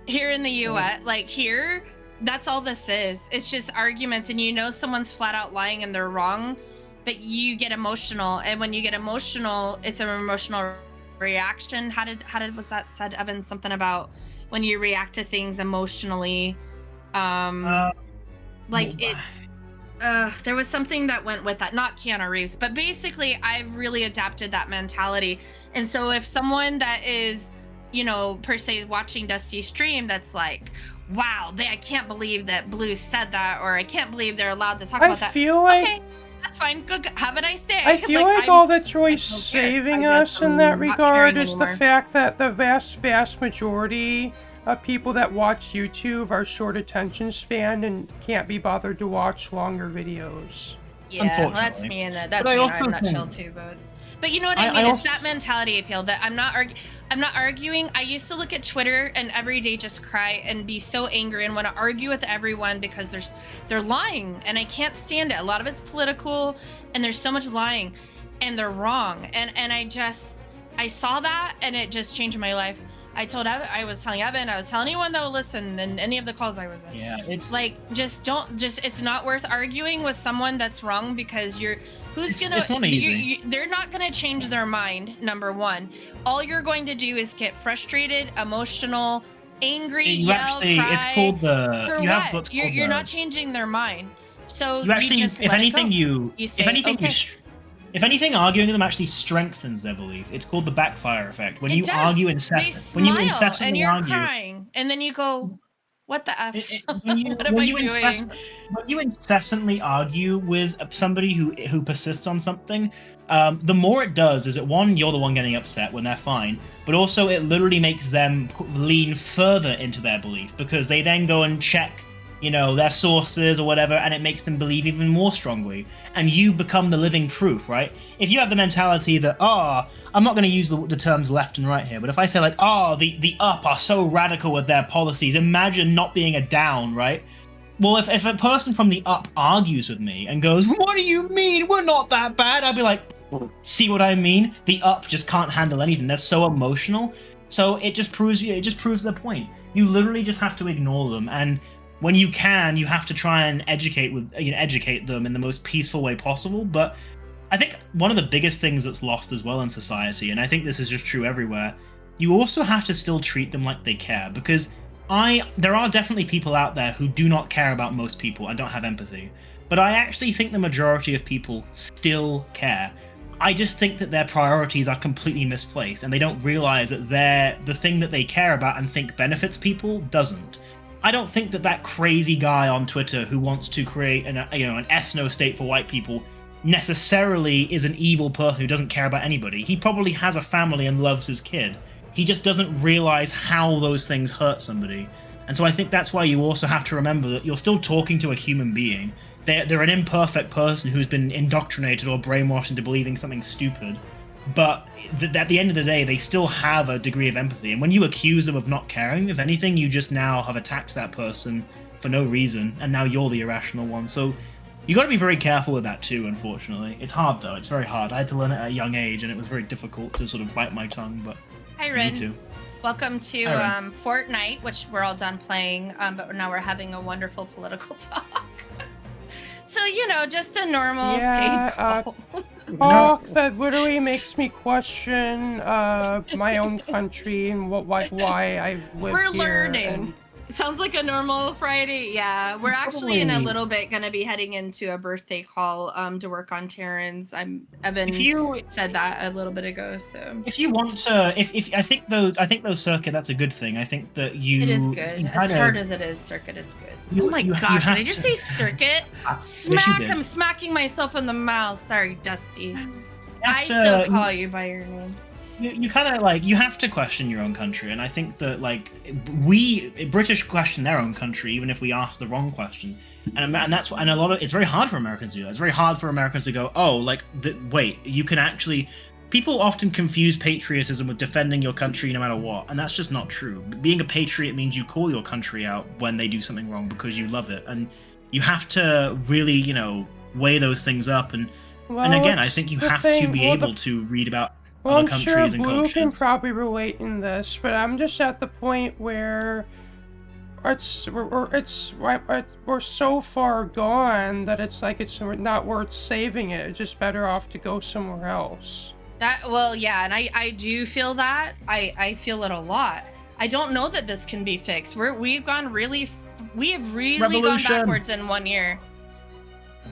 here in the US, here, that's all this is. It's just arguments, and someone's flat out lying and they're wrong, but you get emotional. And when you get emotional, it's an emotional reaction. How did was that said, Evan? Something about when you react to things emotionally. There was something that went with that, not Keanu Reeves, but basically I really adapted that mentality. And so if someone that is, per se watching Dusty's stream, that's like, wow, I can't believe that Blue said that, or I can't believe they're allowed to talk about that. I feel like... Okay, that's fine. Good. Have a nice day. I feel like all that's really saving us in that regard is the fact that the vast majority of people that watch YouTube are short attention span and can't be bothered to watch longer videos. Yeah, well, that's me in a nutshell too, but you know what I mean? It's that mentality appeal that I'm not arguing. I used to look at Twitter and every day just cry and be so angry and want to argue with everyone because they're lying and I can't stand it. A lot of it's political and there's so much lying and they're wrong. And I saw that and it just changed my life. I was telling Evan, I was telling anyone that would listen in any of the calls I was in. Yeah, it's like, it's not worth arguing with someone that's wrong because it's not easy. They're not gonna change their mind, number one. All you're going to do is get frustrated, emotional, angry, cry. It's called the, you're not changing their mind. So you actually, if anything, arguing with them actually strengthens their belief. It's called the backfire effect. When you argue incessantly, and you're crying, and then you go, "What the f? What am I doing?" When you incessantly argue with somebody who persists on something, the more it does is that one, you're the one getting upset when they're fine, but also it literally makes them lean further into their belief because they then go and check, their sources or whatever, and it makes them believe even more strongly. And you become the living proof, right? If you have the mentality that, I'm not going to use the terms left and right here, but if I say like, the up are so radical with their policies, imagine not being a down, right? Well, if a person from the up argues with me and goes, what do you mean? We're not that bad. I'd be like, see what I mean? The up just can't handle anything. They're so emotional. So it just proves their point. You literally just have to ignore them. And when you can, you have to try and educate them in the most peaceful way possible. But I think one of the biggest things that's lost as well in society, and I think this is just true everywhere, you also have to still treat them like they care. Because there are definitely people out there who do not care about most people and don't have empathy. But I actually think the majority of people still care. I just think that their priorities are completely misplaced and they don't realize that the thing that they care about and think benefits people doesn't. I don't think that crazy guy on Twitter who wants to create an ethno-state for white people necessarily is an evil person who doesn't care about anybody. He probably has a family and loves his kid. He just doesn't realize how those things hurt somebody. And so I think that's why you also have to remember that you're still talking to a human being. They're an imperfect person who's been indoctrinated or brainwashed into believing something stupid. But at the end of the day, they still have a degree of empathy. And when you accuse them of not caring, if anything, you just now have attacked that person for no reason, and now you're the irrational one. So you got to be very careful with that too, unfortunately. It's hard, though. It's very hard. I had to learn it at a young age, and it was very difficult to sort of bite my tongue, but Hi, Ren. Me too. Welcome to Fortnite, which we're all done playing, but now we're having a wonderful political talk. So, just a normal Skade call. Talk that literally makes me question my own country and why I live here. We're learning. It sounds like a normal Friday. Yeah, we're actually in a little bit going to be heading into a birthday call to work on Terrans. Evan said that a little bit ago. So if you want to, I think those circuit, that's a good thing. I think that it is good. As hard as it is, circuit is good. Oh my gosh! Did I just say circuit? Smack! I'm smacking myself in the mouth. Sorry, Dusty. I still call you by your name. You kind of you have to question your own country, and I think that British question their own country even if we ask the wrong question, and it's very hard for Americans to do that. It's very hard for Americans to go, wait, you can actually. People often confuse patriotism with defending your country no matter what, and that's just not true. Being a patriot means you call your country out when they do something wrong because you love it, and you have to really weigh those things up. And again, I think you have to be able to read about. Well, I'm sure Blue can probably relate in this, but I'm just at the point where we're so far gone that it's not worth saving it. It's just better off to go somewhere else. And I do feel that. I feel it a lot. I don't know that this can be fixed. We have really gone Revolution. backwards in 1 year.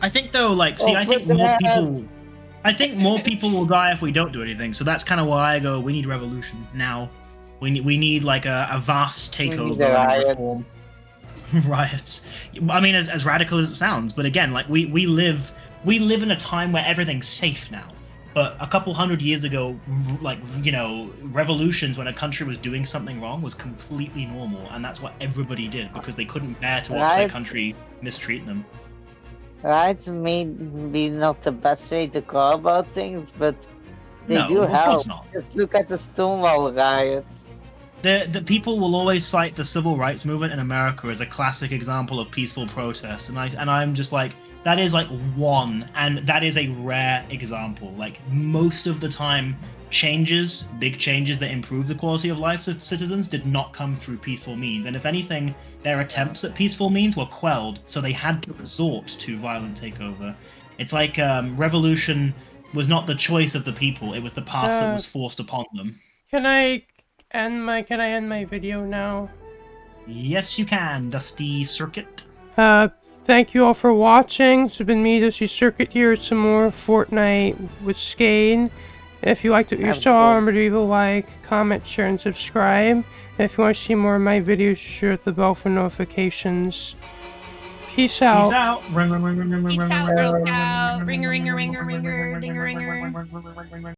I think though, like, see, Oh, I think put more that- people. I think more people will die if we don't do anything. So that's kind of why I go. We need revolution now. We need like a vast need takeover a and a riot. reform. Riots. I mean, as radical as it sounds, but again, like we live in a time where everything's safe now. But a couple hundred years ago, like, you know, revolutions when a country was doing something wrong was completely normal, and that's what everybody did because they couldn't bear to watch their Right. country mistreat them. Riots may be not the best way to go about things, but they No, do of course help. not. Just look at the Stonewall riots. The people will always cite the civil rights movement in America as a classic example of peaceful protest, and I'm just like, that is like one, and that is a rare example. Like most of the time, big changes that improve the quality of lives of citizens did not come through peaceful means, and if anything, their attempts at peaceful means were quelled, so they had to resort to violent takeover. It's like revolution was not the choice of the people; it was the path that was forced upon them. Can I end my video now? Yes, you can, Dusty Circuit. Thank you all for watching. It's been me, Dusty Circuit here. Some more Fortnite with Skade. If you liked what you saw, remember to leave a like, comment, share, and subscribe. And if you want to see more of my videos, share the bell for notifications. Peace out. Peace out. Peace out, Girl Scout. Ringer, ringer, ringer, ringer, ringer, ringer.